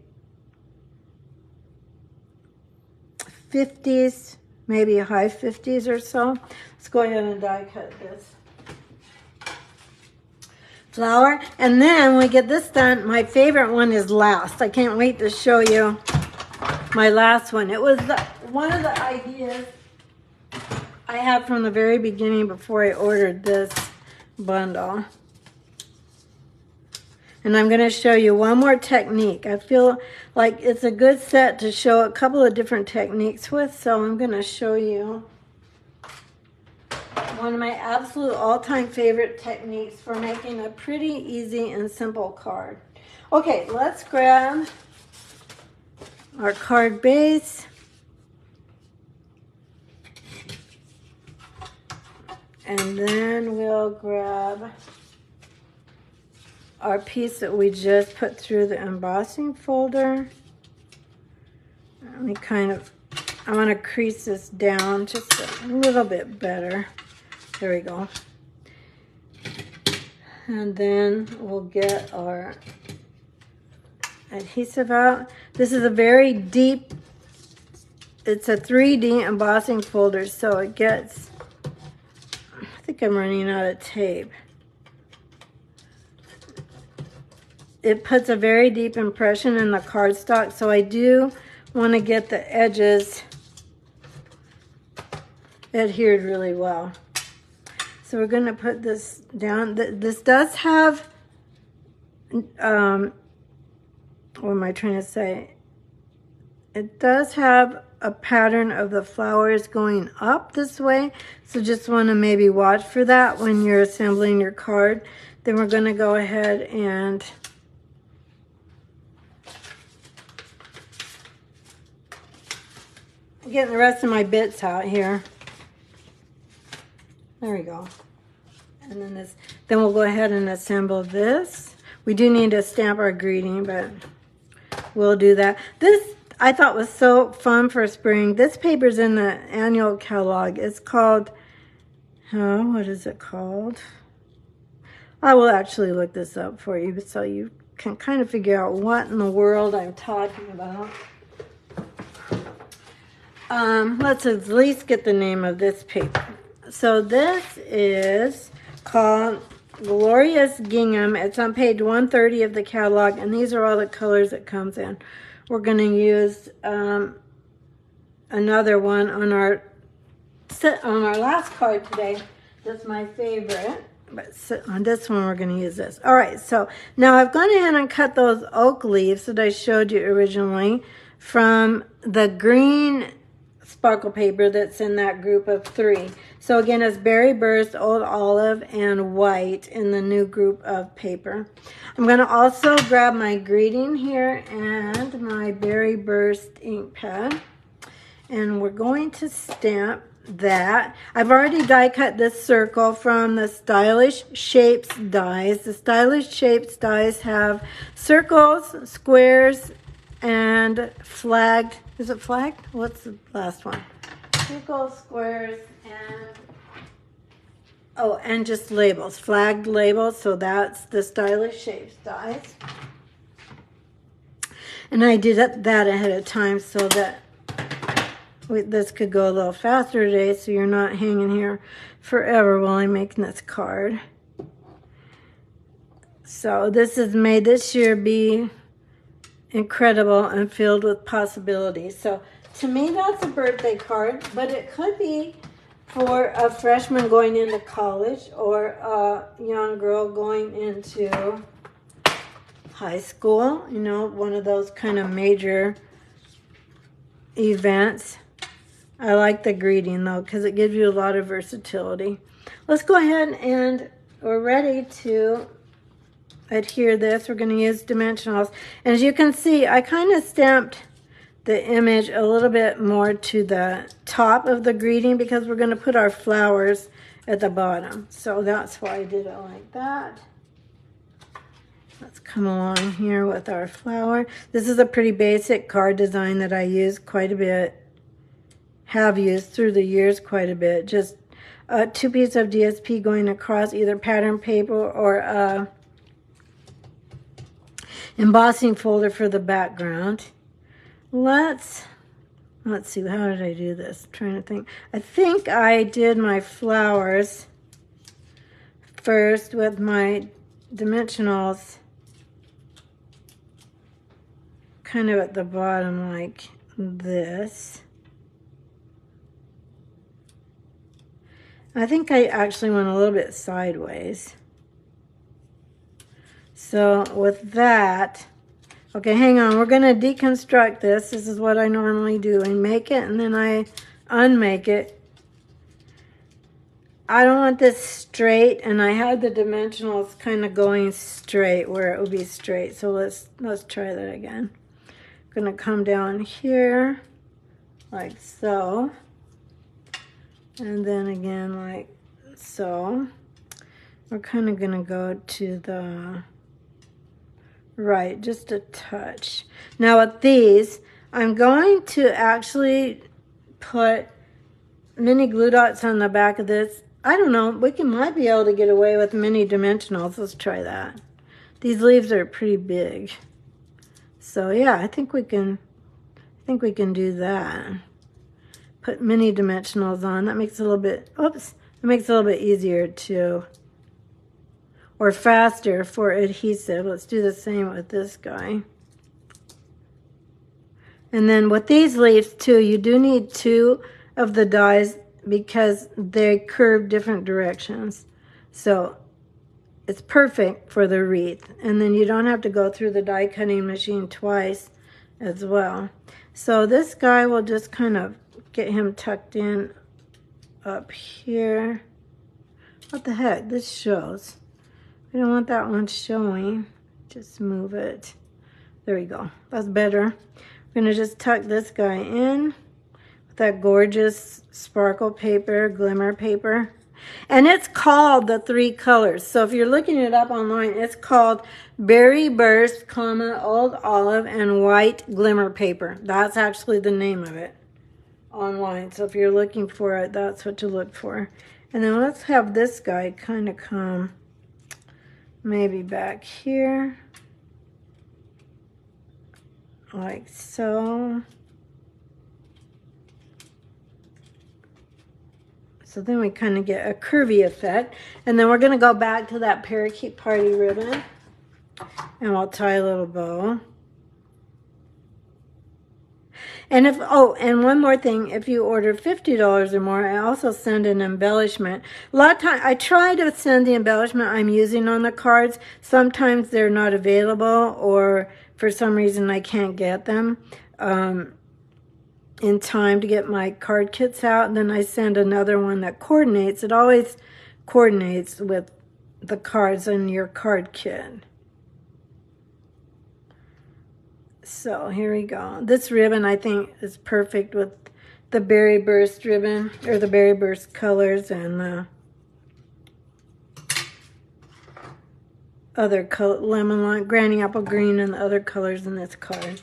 50s, maybe high 50s or so. Let's go ahead and die cut this flower. And then when we get this done, my favorite one is last. I can't wait to show you my last one. It was one of the ideas I had from the very beginning before I ordered this bundle. And I'm going to show you one more technique. I feel like it's a good set to show a couple of different techniques with, so I'm going to show you one of my absolute all-time favorite techniques for making a pretty easy and simple card. Okay, let's grab our card base. And then we'll grab our piece that we just put through the embossing folder. Let me I want to crease this down just a little bit better. There we go. And then we'll get our adhesive out. This is a very deep, it's a 3D embossing folder, so it gets, I think I'm running out of tape. It puts a very deep impression in the cardstock, so I do want to get the edges adhered really well. So we're going to put this down. This does have, what am I trying to say? It does have a pattern of the flowers going up this way, so just want to maybe watch for that when you're assembling your card. Then we're going to go ahead and getting the rest of my bits out here. There we go. And then this, then we'll go ahead and assemble this. We do need to stamp our greeting, but we'll do that. This I thought was so fun for spring. This paper's in the annual catalog. It's called, oh, what is it called? I will actually look this up for you so you can kind of figure out what in the world I'm talking about. Let's at least get the name of this paper. So this is called Glorious Gingham. It's on page 130 of the catalog, and these are all the colors it comes in. We're going to use another one on our last card today. That's my favorite. But on this one, we're going to use this. All right, so now I've gone ahead and cut those oak leaves that I showed you originally from the green sparkle paper that's in that group of 3. So again, it's Berry Burst, Old Olive, and White in the new group of paper. I'm going to also grab my greeting here and my Berry Burst ink pad, and we're going to stamp that. I've already die cut this circle from the Stylish Shapes dies. The Stylish Shapes dies have circles, squares, and flagged. Is it flagged? What's the last one? Circles, squares, and oh, and just labels, flagged labels. So that's the Stylish Shapes dies. And I did that ahead of time so that this could go a little faster today, so you're not hanging here forever while I'm making this card. So this is made this year be incredible and filled with possibilities. So to me, that's a birthday card, but it could be for a freshman going into college or a young girl going into high school, you know, one of those kind of major events. I like the greeting though, because it gives you a lot of versatility. Let's go ahead and we're ready to adhere this. We're going to use dimensionals. And as you can see, I kind of stamped the image a little bit more to the top of the greeting because we're going to put our flowers at the bottom. So that's why I did it like that. Let's come along here with our flower. This is a pretty basic card design that I use quite a bit, have used through the years quite a bit. Just 2 pieces of DSP going across either pattern paper or embossing folder for the background. Let's see, how did I do this? I'm trying to think. I think I did my flowers first with my dimensionals kind of at the bottom like this. I think I actually went a little bit sideways. So with that, okay, hang on. We're going to deconstruct this. This is what I normally do. I make it and then I unmake it. I don't want this straight, and I had the dimensionals kind of going straight where it would be straight. So let's try that again. I'm going to come down here like so. And then again like so. We're kind of going to go to the right, just a touch. Now with these, I'm going to actually put mini glue dots on the back of this. I don't know, might be able to get away with mini dimensionals. Let's try that. These leaves are pretty big. So yeah, I think we can do that. Put mini dimensionals on. That makes it a little bit, oops, it makes it a little bit easier to, or faster for adhesive. Let's do the same with this guy. And then with these leaves too, you do need 2 of the dies because they curve different directions. So it's perfect for the wreath. And then you don't have to go through the die cutting machine twice as well. So this guy will just kind of get him tucked in up here. What the heck? This shows. We don't want that one showing. Just move it. There we go. That's better. We're going to just tuck this guy in with that gorgeous sparkle paper, glimmer paper. And it's called the 3 colors. So if you're looking it up online, it's called Berry Burst, Old Olive, and White Glimmer Paper. That's actually the name of it online. So if you're looking for it, that's what to look for. And then let's have this guy kind of come maybe back here. Like so. So then we kind of get a curvy effect. And then we're going to go back to that parakeet party ribbon. And we'll tie a little bow. And if, oh, and one more thing, if you order $50 or more, I also send an embellishment. A lot of times, I try to send the embellishment I'm using on the cards. Sometimes they're not available, or for some reason I can't get them in time to get my card kits out. And then I send another one that coordinates. It always coordinates with the cards in your card kit. So here we go. This ribbon I think is perfect with the Berry Burst ribbon, or the Berry Burst colors, and the other color, lemon lime, granny apple green, and the other colors in this card.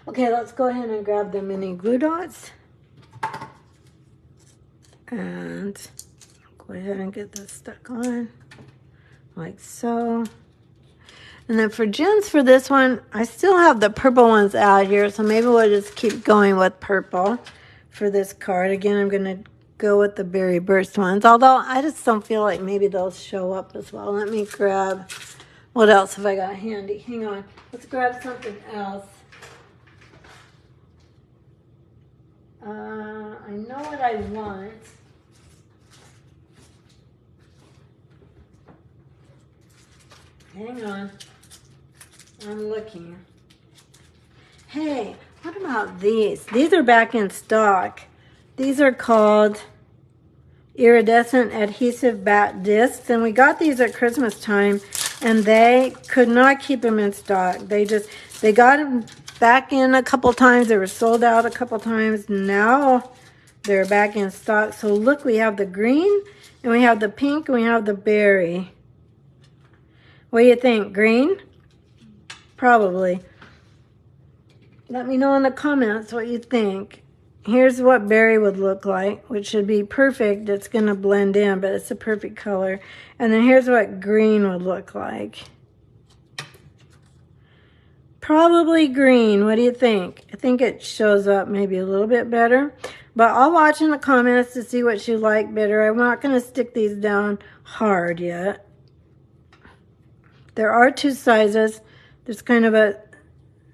Okay, let's go ahead and grab the mini glue dots. And go ahead and get this stuck on, like so. And then for gems for this one, I still have the purple ones out here, so maybe we'll just keep going with purple for this card. Again, I'm going to go with the Berry Burst ones, although I just don't feel like maybe they'll show up as well. Let me grab, what else have I got handy? Hang on, let's grab something else. I know what I want. Hang on. I'm looking. Hey, what about these? These are back in stock. These are called Iridescent Adhesive Bat Discs, and we got these at Christmas time, and they could not keep them in stock. They got them back in a couple times. They were sold out a couple times. Now they're back in stock. So look, we have the green, and we have the pink, and we have the berry. What do you think? Green? Probably. Let me know in the comments what you think. Here's what berry would look like, which should be perfect. It's going to blend in, but it's a perfect color. And then here's what green would look like. Probably green. What do you think? I think it shows up maybe a little bit better. But I'll watch in the comments to see what you like better. I'm not going to stick these down hard yet. There are 2 sizes. There's kind of a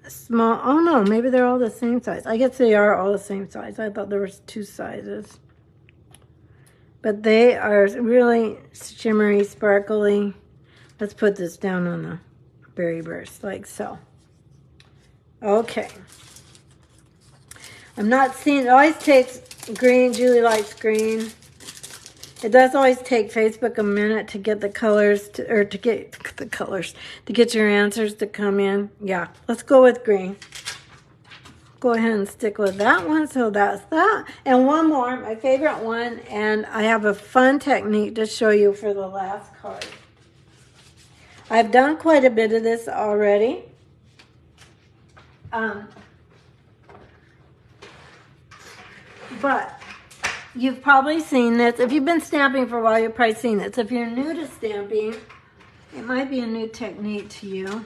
small, oh no, maybe they're all the same size. I guess they are all the same size. I thought there was 2 sizes. But they are really shimmery, sparkly. Let's put this down on the Berry Burst, like so. Okay. I'm not seeing, it always takes green. Julie likes green. It does always take Facebook a minute to get the colors, to get your answers to come in. Yeah, let's go with green. Go ahead and stick with that one. So that's that. And one more, my favorite one, and I have a fun technique to show you for the last card. I've done quite a bit of this already. But you've probably seen this. If you've been stamping for a while, you've probably seen this. If you're new to stamping, it might be a new technique to you.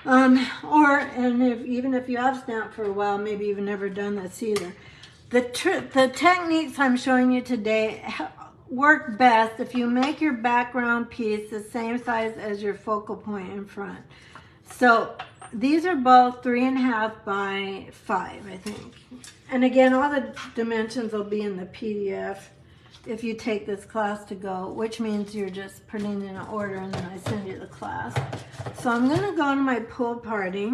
Even if you have stamped for a while, maybe you've never done this either. The techniques I'm showing you today work best if you make your background piece the same size as your focal point in front. So these are both 3.5 by 5, I think. And again, all the dimensions will be in the PDF if you take this class to go, which means you're just putting in an order and then I send you the class. So I'm going to go to my pool party.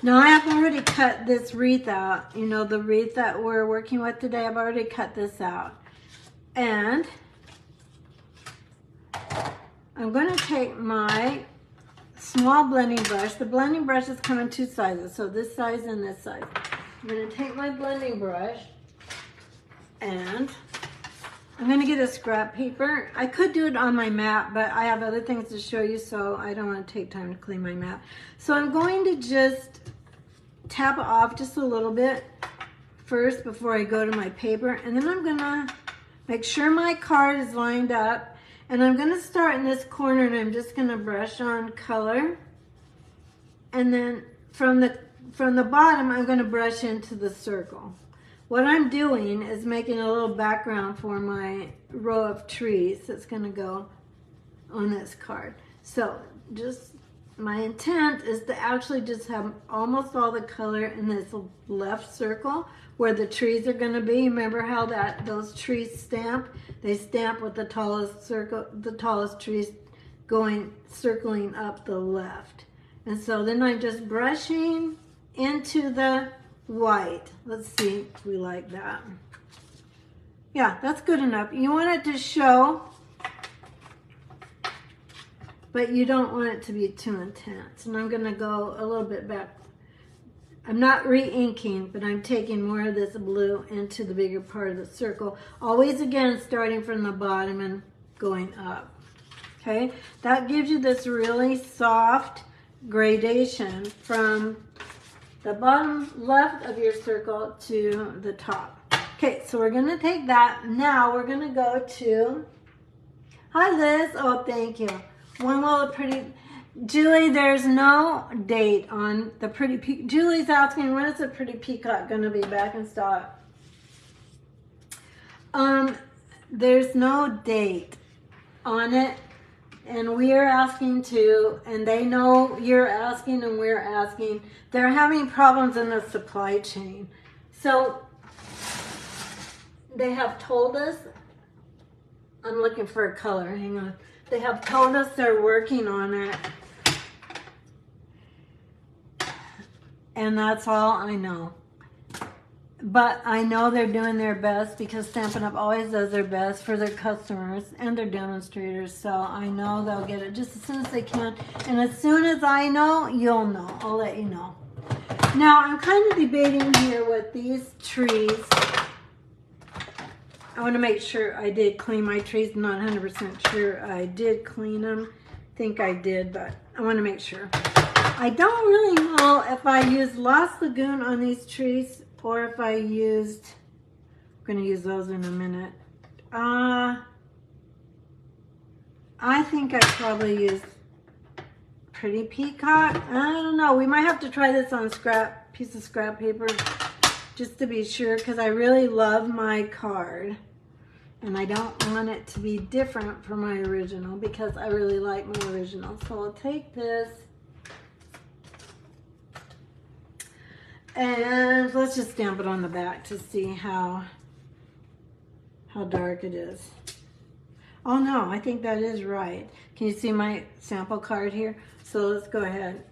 Now I have already cut this wreath out. You know, the wreath that we're working with today, I've already cut this out. And I'm going to take my small blending brush. The blending brushes come in 2 sizes, so this size and this size. I'm going to take my blending brush and I'm going to get a scrap paper. I could do it on my mat, but I have other things to show you, so I don't want to take time to clean my mat. So I'm going to just tap it off just a little bit first before I go to my paper, and then I'm going to make sure my card is lined up, and I'm going to start in this corner and I'm just going to brush on color, and then from the bottom I'm going to brush into the circle. What I'm doing is making a little background for my row of trees that's going to go on this card. So just my intent is to actually just have almost all the color in this left circle where the trees are going to be. Remember how those trees stamp? They stamp with the tallest circle, the tallest trees circling up the left. And so then I'm just brushing into the white. Let's see if we like that. Yeah, that's good enough. You want it to show, but you don't want it to be too intense. And I'm going to go a little bit back. I'm not re-inking, but I'm taking more of this blue into the bigger part of the circle. Always, again, starting from the bottom and going up. Okay? That gives you this really soft gradation from the bottom left of your circle to the top. Okay, so we're going to take that. Now we're going to go to, hi Liz, oh thank you. One will a pretty, Julie, there's no date on the pretty peacock. Julie's asking, when is the pretty peacock going to be back in stock? There's no date on it. And we are asking too, and they know you're asking and we're asking. They're having problems in the supply chain. So they have told us, I'm looking for a color, hang on. They have told us they're working on it. And that's all I know. But I know they're doing their best because Stampin' Up! Always does their best for their customers and their demonstrators. So I know they'll get it just as soon as they can. And as soon as I know, you'll know. I'll let you know. Now, I'm kind of debating here with these trees. I want to make sure I did clean my trees. I'm not 100% sure I did clean them. I think I did, but I want to make sure. I don't really know if I used Lost Lagoon on these trees or if I used, I'm going to use those in a minute. I think I probably used Pretty Peacock. I don't know. We might have to try this on piece of scrap paper just to be sure, because I really love my card. And I don't want it to be different from my original because I really like my original. So I'll take this. And let's just stamp it on the back to see how dark it is. Oh no, I think that is right. Can you see my sample card here? So let's go ahead.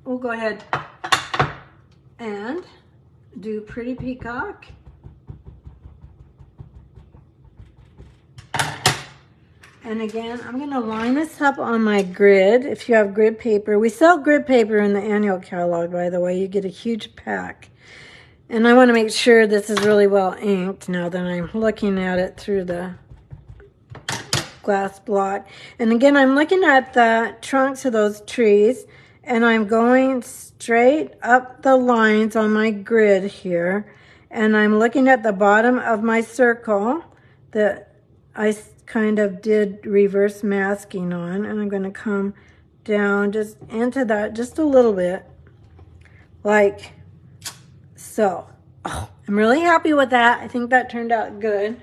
We'll go ahead and do Pretty Peacock. And again, I'm going to line this up on my grid. If you have grid paper, we sell grid paper in the annual catalog, by the way. You get a huge pack. And I want to make sure this is really well inked now that I'm looking at it through the glass block. And again, I'm looking at the trunks of those trees, and I'm going straight up the lines on my grid here. And I'm looking at the bottom of my circle that I kind of did reverse masking on, and I'm going to come down just into that just a little bit, like so. Oh, I'm really happy with that. I think that turned out good.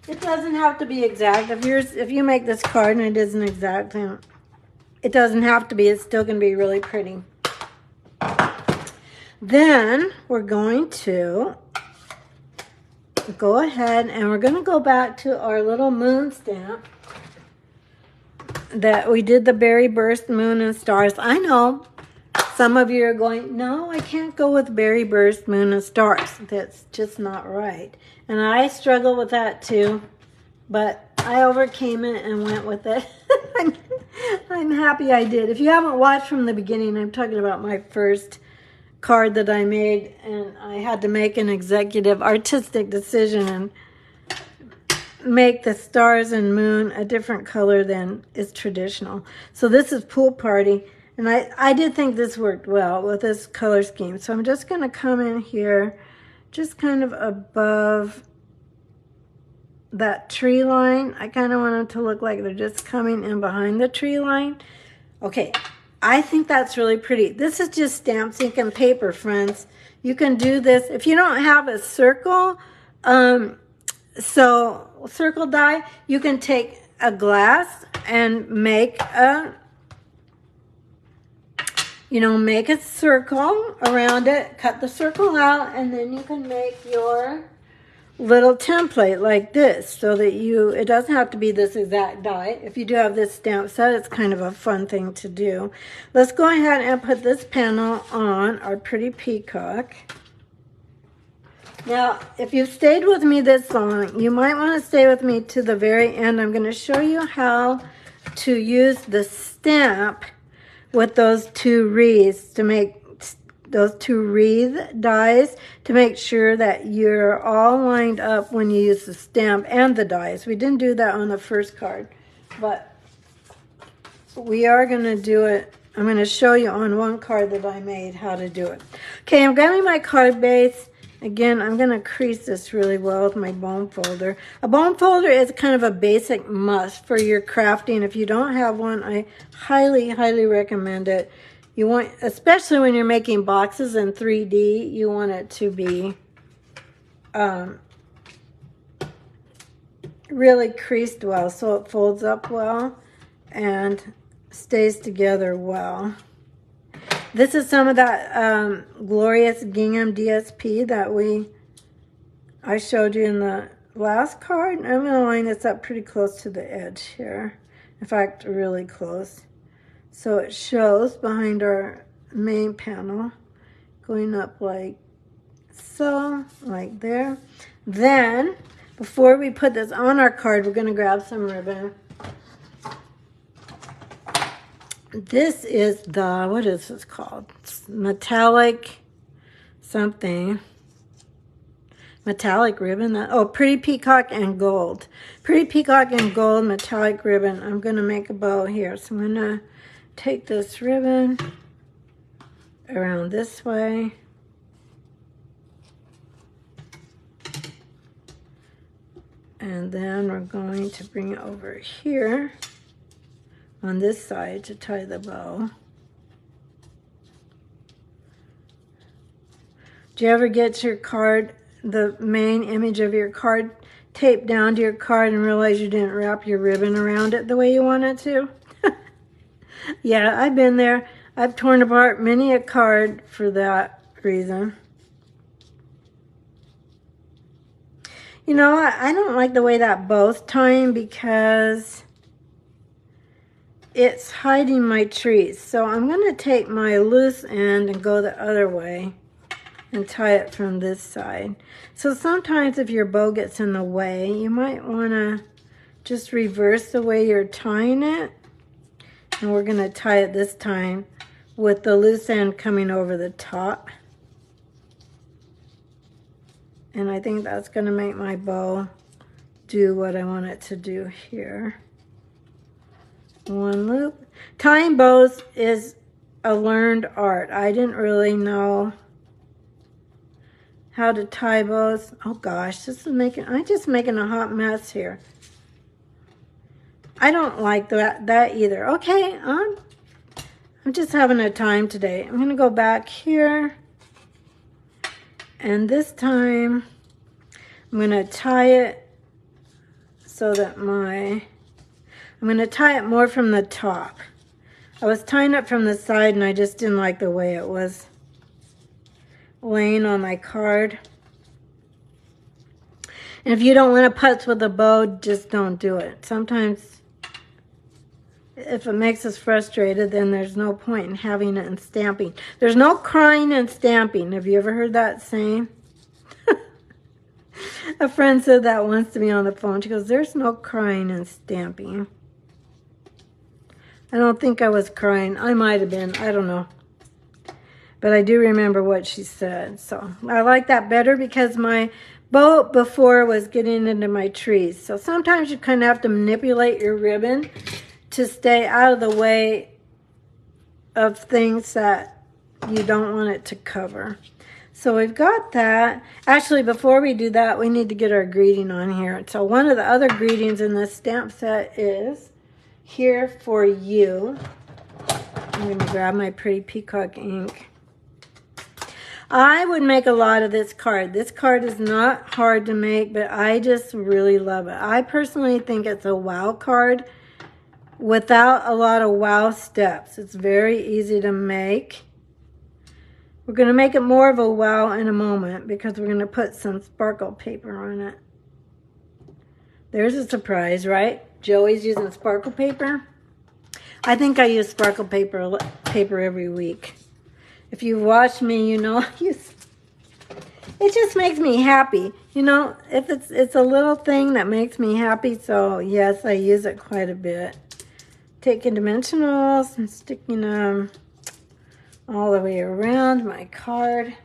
It doesn't have to be exact. If you make this card and it isn't exact, then it doesn't have to be. It's still going to be really pretty. Then we're going to go ahead and we're going to go back to our little moon stamp that we did, the berry burst, moon, and stars. I know some of you are going, no, I can't go with berry burst, moon, and stars. That's just not right. And I struggle with that too, but I overcame it and went with it. I'm happy I did. If you haven't watched from the beginning, I'm talking about my first card that I made, and I had to make an executive artistic decision and make the stars and moon a different color than is traditional. So this is Pool Party. And I did think this worked well with this color scheme. So I'm just going to come in here, just kind of above that tree line. I kind of want them to look like they're just coming in behind the tree line. Okay, I think that's really pretty. This is just stamp, ink, and paper, friends. You can do this. If you don't have a circle, circle die, you can take a glass and make a make a circle around it, cut the circle out, and then you can make your little template like this so that it doesn't have to be this exact die. If you do have this stamp set, it's kind of a fun thing to do. Let's go ahead and put this panel on our pretty peacock. Now, if you've stayed with me this long, you might want to stay with me to the very end. I'm going to show you how to use the stamp with those two wreaths to make those two wreath dies to make sure that you're all lined up when you use the stamp and the dies. We didn't do that on the first card, but we are going to do it. I'm going to show you on one card that I made how to do it. Okay, I'm grabbing my card base. Again, I'm going to crease this really well with my bone folder. A bone folder is kind of a basic must for your crafting. If you don't have one, I highly, highly recommend it. You want, especially when you're making boxes in 3D, you want it to be really creased well so it folds up well and stays together well. This is some of that glorious gingham DSP that I showed you in the last card. I'm going to line this up pretty close to the edge here. In fact, really close. So it shows behind our main panel, going up like so, like there. Then, before we put this on our card, we're going to grab some ribbon. This is the, what is this called? It's metallic something. Metallic ribbon. Oh, Pretty Peacock and Gold. Pretty Peacock and Gold metallic ribbon. I'm going to make a bow here. So I'm going to take this ribbon around this way. And then we're going to bring it over here on this side to tie the bow. Do you ever get your card, the main image of your card, taped down to your card and realize you didn't wrap your ribbon around it the way you wanted to? Yeah, I've been there. I've torn apart many a card for that reason. You know, I don't like the way that bow's tying because it's hiding my trees. So I'm going to take my loose end and go the other way and tie it from this side. So sometimes if your bow gets in the way, you might want to just reverse the way you're tying it. And we're going to tie it this time with the loose end coming over the top. And I think that's going to make my bow do what I want it to do here. One loop. Tying bows is a learned art. I didn't really know how to tie bows. Oh gosh, I'm just making a hot mess here. I don't like that either. Okay, I'm just having a time today. I'm going to go back here. And this time, I'm going to tie it so that I'm going to tie it more from the top. I was tying it from the side and I just didn't like the way it was laying on my card. And if you don't want to putz with a bow, just don't do it. Sometimes if it makes us frustrated, then there's no point in having it in stamping. There's no crying in stamping. Have you ever heard that saying? A friend said that once to me on the phone. She goes, there's no crying in stamping. I don't think I was crying. I might have been. I don't know. But I do remember what she said. So I like that better because my bow before was getting into my trees. So sometimes you kind of have to manipulate your ribbon to stay out of the way of things that you don't want it to cover. So we've got that. Actually, before we do that, we need to get our greeting on here. So one of the other greetings in this stamp set is here for you. I'm going to grab my pretty peacock ink. I would make a lot of this card. This card is not hard to make, but I just really love it. I personally think it's a wow card without a lot of wow steps. It's very easy to make. We're going to make it more of a wow in a moment because we're going to put some sparkle paper on it. There's a surprise, right? Joey's using sparkle paper. I think I use sparkle paper every week. If you watch me, you know, it just makes me happy. You know, if it's a little thing that makes me happy, so yes, I use it quite a bit. Taking dimensionals and sticking them all the way around my card.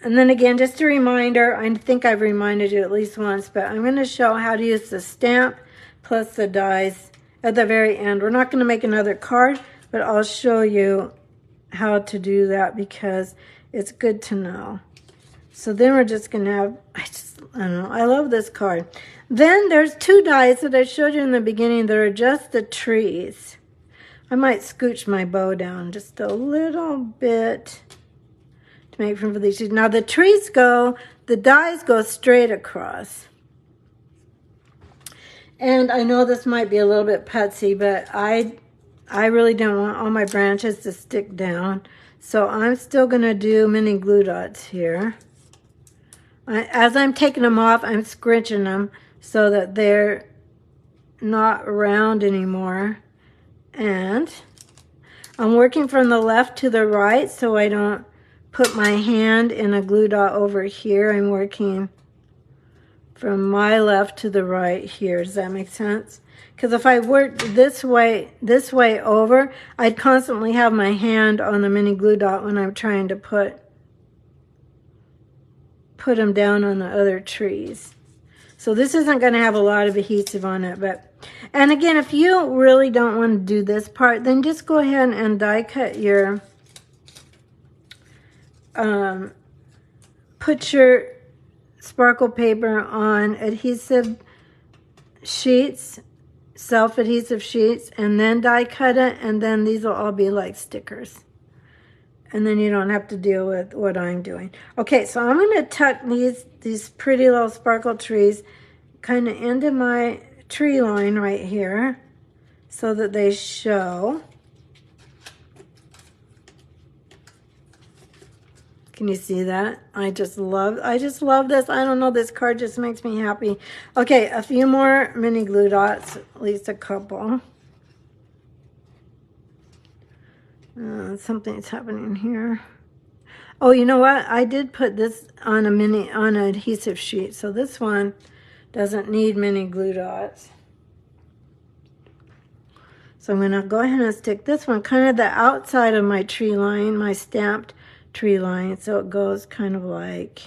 And then again, just a reminder, I think I've reminded you at least once, but I'm going to show how to use the stamp plus the dies at the very end. We're not going to make another card, but I'll show you how to do that because it's good to know. So then we're just going to have, I don't know, I love this card. Then there's two dies that I showed you in the beginning that are just the trees. I might scooch my bow down just a little bit to make room for these trees. Now the trees the dies go straight across. And I know this might be a little bit putsy, but I really don't want all my branches to stick down. So I'm still going to do mini glue dots here. As I'm taking them off, I'm scrunching them so that they're not round anymore. And I'm working from the left to the right so I don't put my hand in a glue dot over here. I'm working from my left to the right here. Does that make sense? Because if I worked this way over, I'd constantly have my hand on the mini glue dot when I'm trying to put them down on the other trees. So this isn't going to have a lot of adhesive on it, but and again, if you really don't want to do this part, then just go ahead and die cut your put your sparkle paper on adhesive sheets, self-adhesive sheets, and then die cut it, and then these will all be like stickers. And then you don't have to deal with what I'm doing. Okay, so I'm going to tuck these pretty little sparkle trees kind of into my tree line right here so that they show. Can you see that? I just love this. I don't know, this card just makes me happy. Okay, a few more mini glue dots, at least a couple. Something's happening here. Oh, you know what? I did put this on an adhesive sheet, so this one doesn't need mini glue dots. So I'm going to go ahead and stick this one kind of the outside of my tree line, my stamped tree line, so it goes kind of like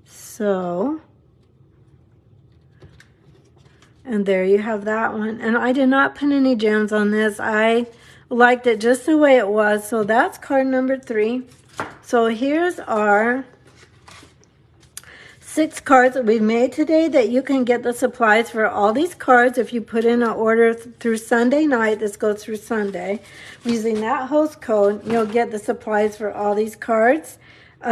so. And there you have that one. And I did not put any gems on this. I liked it just the way it was. So that's card number 3. So here's our 6 cards that we've made today that you can get the supplies for all these cards. If you put in an order through Sunday night, this goes through Sunday. Using that host code, you'll get the supplies for all these cards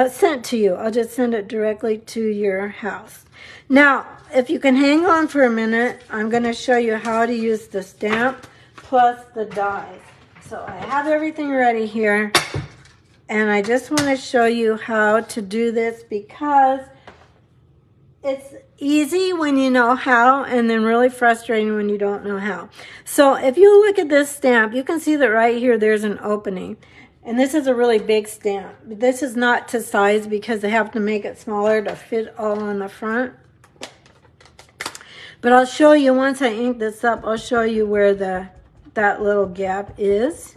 sent to you. I'll just send it directly to your house. Now, if you can hang on for a minute, I'm going to show you how to use the stamp plus the dies. So I have everything ready here, and I just want to show you how to do this because it's easy when you know how, and then really frustrating when you don't know how. So if you look at this stamp, you can see that right here there's an opening. And this is a really big stamp. This is not to size because they have to make it smaller to fit all on the front. But I'll show you, once I ink this up, I'll show you where that little gap is.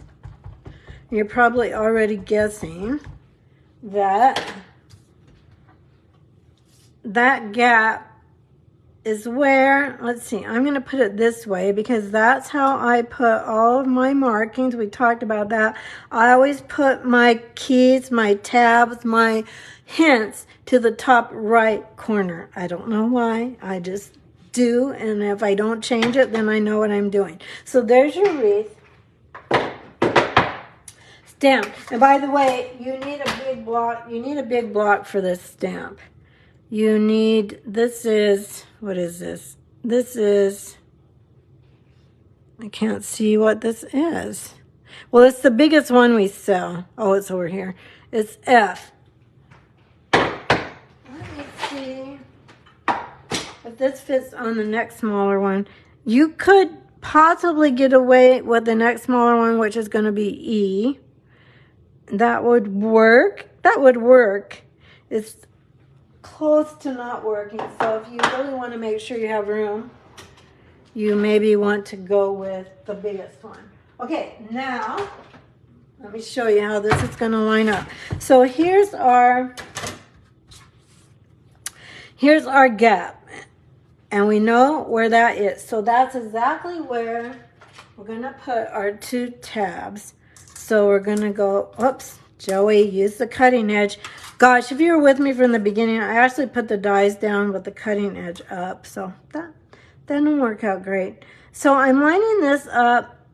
You're probably already guessing that that gap is where, let's see, I'm going to put it this way because that's how I put all of my markings. We talked about that. I always put my keys, my tabs, my hints to the top right corner. I don't know why. I just do, and if I don't change it, then I know what I'm doing. So there's your wreath stamp. And by the way, you need a big block. You need a big block for this stamp. You need, this is, what is this? This is, I can't see what this is. Well, it's the biggest one we sell. Oh, it's over here. It's F. Let me see if this fits on the next smaller one. You could possibly get away with the next smaller one, which is going to be E. That would work. That would work. It's close to not working, so if you really want to make sure you have room, you maybe want to go with the biggest one. Okay, now let me show you how this is going to line up. So here's our gap, and we know where that is. So that's exactly where we're going to put our 2 tabs. So we're going to go, oops, Joey, use the cutting edge. Gosh, if you were with me from the beginning, I actually put the dies down with the cutting edge up. So that didn't work out great. So I'm lining this up.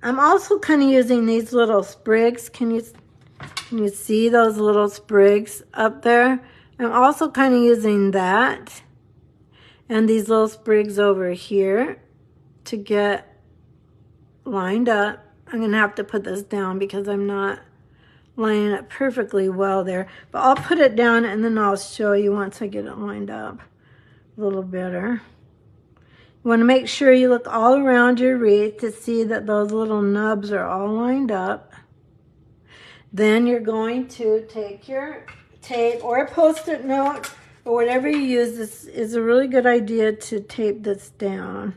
I'm also kind of using these little sprigs. Can you see those little sprigs up there? I'm also kind of using that and these little sprigs over here to get lined up. I'm going to have to put this down because I'm not lining it perfectly well there. But I'll put it down and then I'll show you once I get it lined up a little better. You want to make sure you look all around your wreath to see that those little nubs are all lined up. Then you're going to take your tape or a Post-it note or whatever you use. This is a really good idea to tape this down.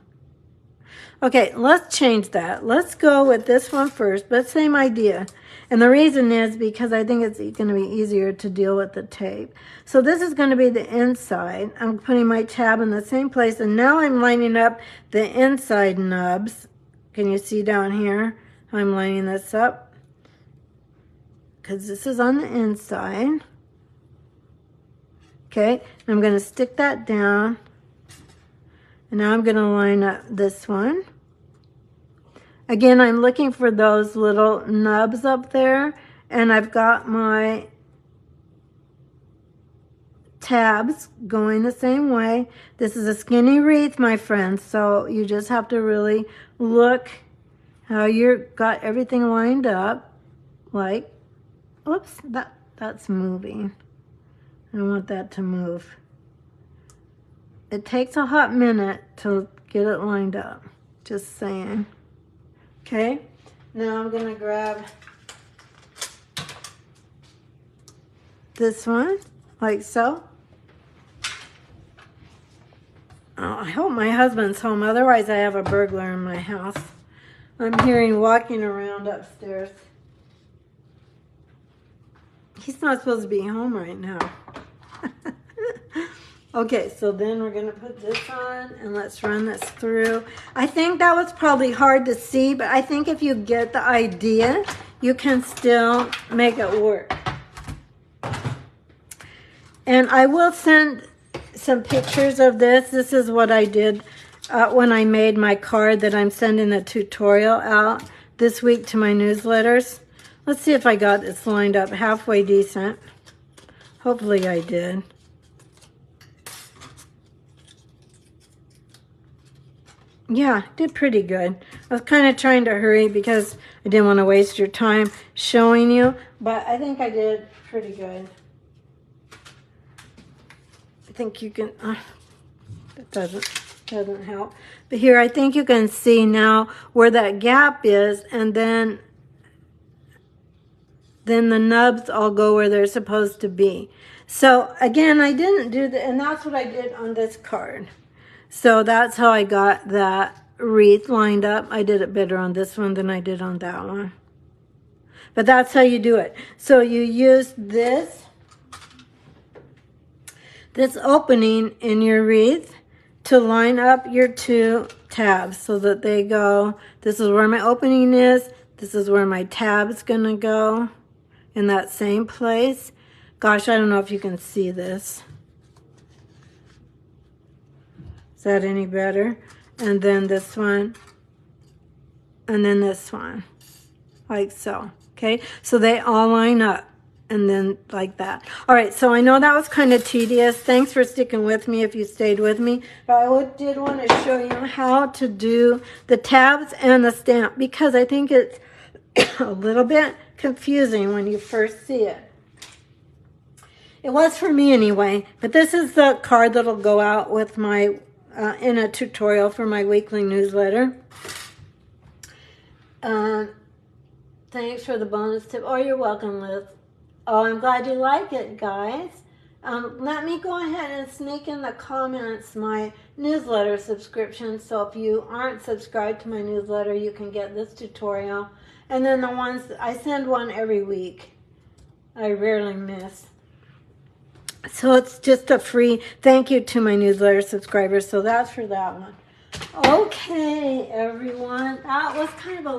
Okay, let's change that. Let's go with this one first, but same idea. And the reason is because I think it's going to be easier to deal with the tape. So this is going to be the inside. I'm putting my tab in the same place, and now I'm lining up the inside nubs. Can you see down here how I'm lining this up? Because this is on the inside. Okay, I'm going to stick that down. And now I'm going to line up this one. Again, I'm looking for those little nubs up there, and I've got my tabs going the same way. This is a skinny wreath, my friends, so you just have to really look how you've got everything lined up. Like, oops, that's moving. I don't want that to move. It takes a hot minute to get it lined up, just saying. Okay, now I'm going to grab this one, like so. Oh, I hope my husband's home, otherwise I have a burglar in my house. I'm hearing walking around upstairs. He's not supposed to be home right now. Okay, so then we're going to put this on, and let's run this through. I think that was probably hard to see, but I think if you get the idea, you can still make it work. And I will send some pictures of this. This is what I did when I made my card that I'm sending a tutorial out this week to my newsletters. Let's see if I got this lined up halfway decent. Hopefully I did. Yeah, did pretty good. I was kind of trying to hurry because I didn't want to waste your time showing you, but I think I did pretty good. I think you can, that doesn't help. But here, I think you can see now where that gap is, and then the nubs all go where they're supposed to be. So again, I didn't do that, and that's what I did on this card. So that's how I got that wreath lined up. I did it better on this one than I did on that one. But that's how you do it. So you use this opening in your wreath to line up your two tabs so that they go, this is where my opening is, this is where my tab is going to go in that same place. Gosh, I don't know if you can see this. Is that any better? And then this one, and then this one, like so, okay? So they all line up, and then like that. All right, so I know that was kind of tedious. Thanks for sticking with me if you stayed with me. But I did want to show you how to do the tabs and the stamp, because I think it's a little bit confusing when you first see it. It was for me anyway, but this is the card that'll go out with my in a tutorial for my weekly newsletter. Thanks for the bonus tip. Oh, you're welcome, Liz. Oh, I'm glad you like it, guys. Let me go ahead and sneak in the comments my newsletter subscription. So if you aren't subscribed to my newsletter, you can get this tutorial. And then the ones, I send one every week. I rarely miss. So it's just a free thank you to my newsletter subscribers. So that's for that one. Okay, everyone. That was kind of a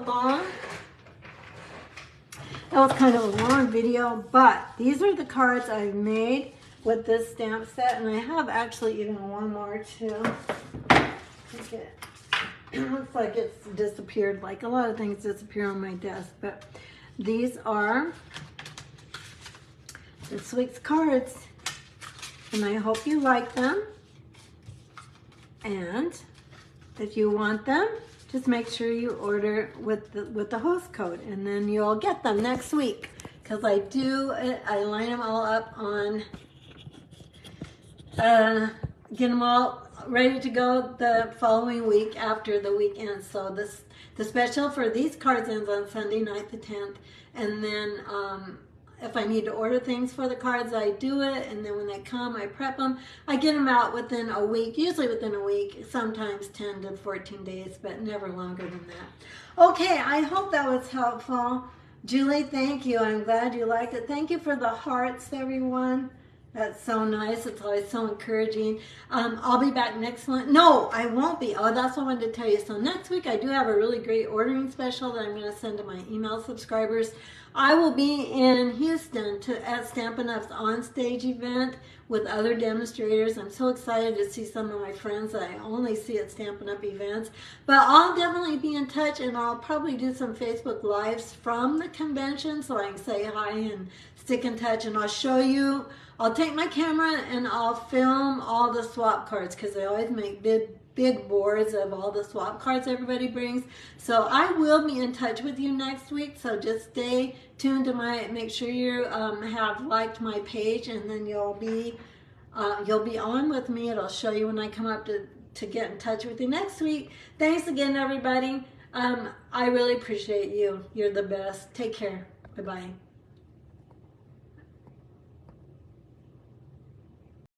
long video, but these are the cards I've made with this stamp set, and I have actually even one more too. It looks like it's disappeared, like a lot of things disappear on my desk, but these are this week's cards. And I hope you like them. And if you want them, just make sure you order with the host code, and then you'll get them next week. Because I line them all up on, get them all ready to go the following week after the weekend. So the special for these cards ends on Sunday night the 10th, and then if I need to order things for the cards, I do it, and then when they come, I prep them. I get them out within a week, usually within a week, sometimes 10 to 14 days, but never longer than that. Okay, I hope that was helpful. Julie, thank you. I'm glad you liked it. Thank you for the hearts, everyone. That's so nice. It's always so encouraging. I'll be back next month. No, I won't be. Oh, that's what I wanted to tell you. So next week, I do have a really great ordering special that I'm going to send to my email subscribers. I will be in Houston at Stampin' Up's on-stage event with other demonstrators. I'm so excited to see some of my friends that I only see at Stampin' Up events. But I'll definitely be in touch, and I'll probably do some Facebook Lives from the convention so I can say hi and stick in touch. And I'll show you, I'll take my camera and I'll film all the swap cards, because they always make big boards of all the swap cards everybody brings. So I will be in touch with you next week, so just stay tuned to make sure you have liked my page, and then you'll be on with me. It'll show you when I come up to get in touch with you next week. Thanks again, everybody. I really appreciate you. You're the best. Take care. Bye-bye.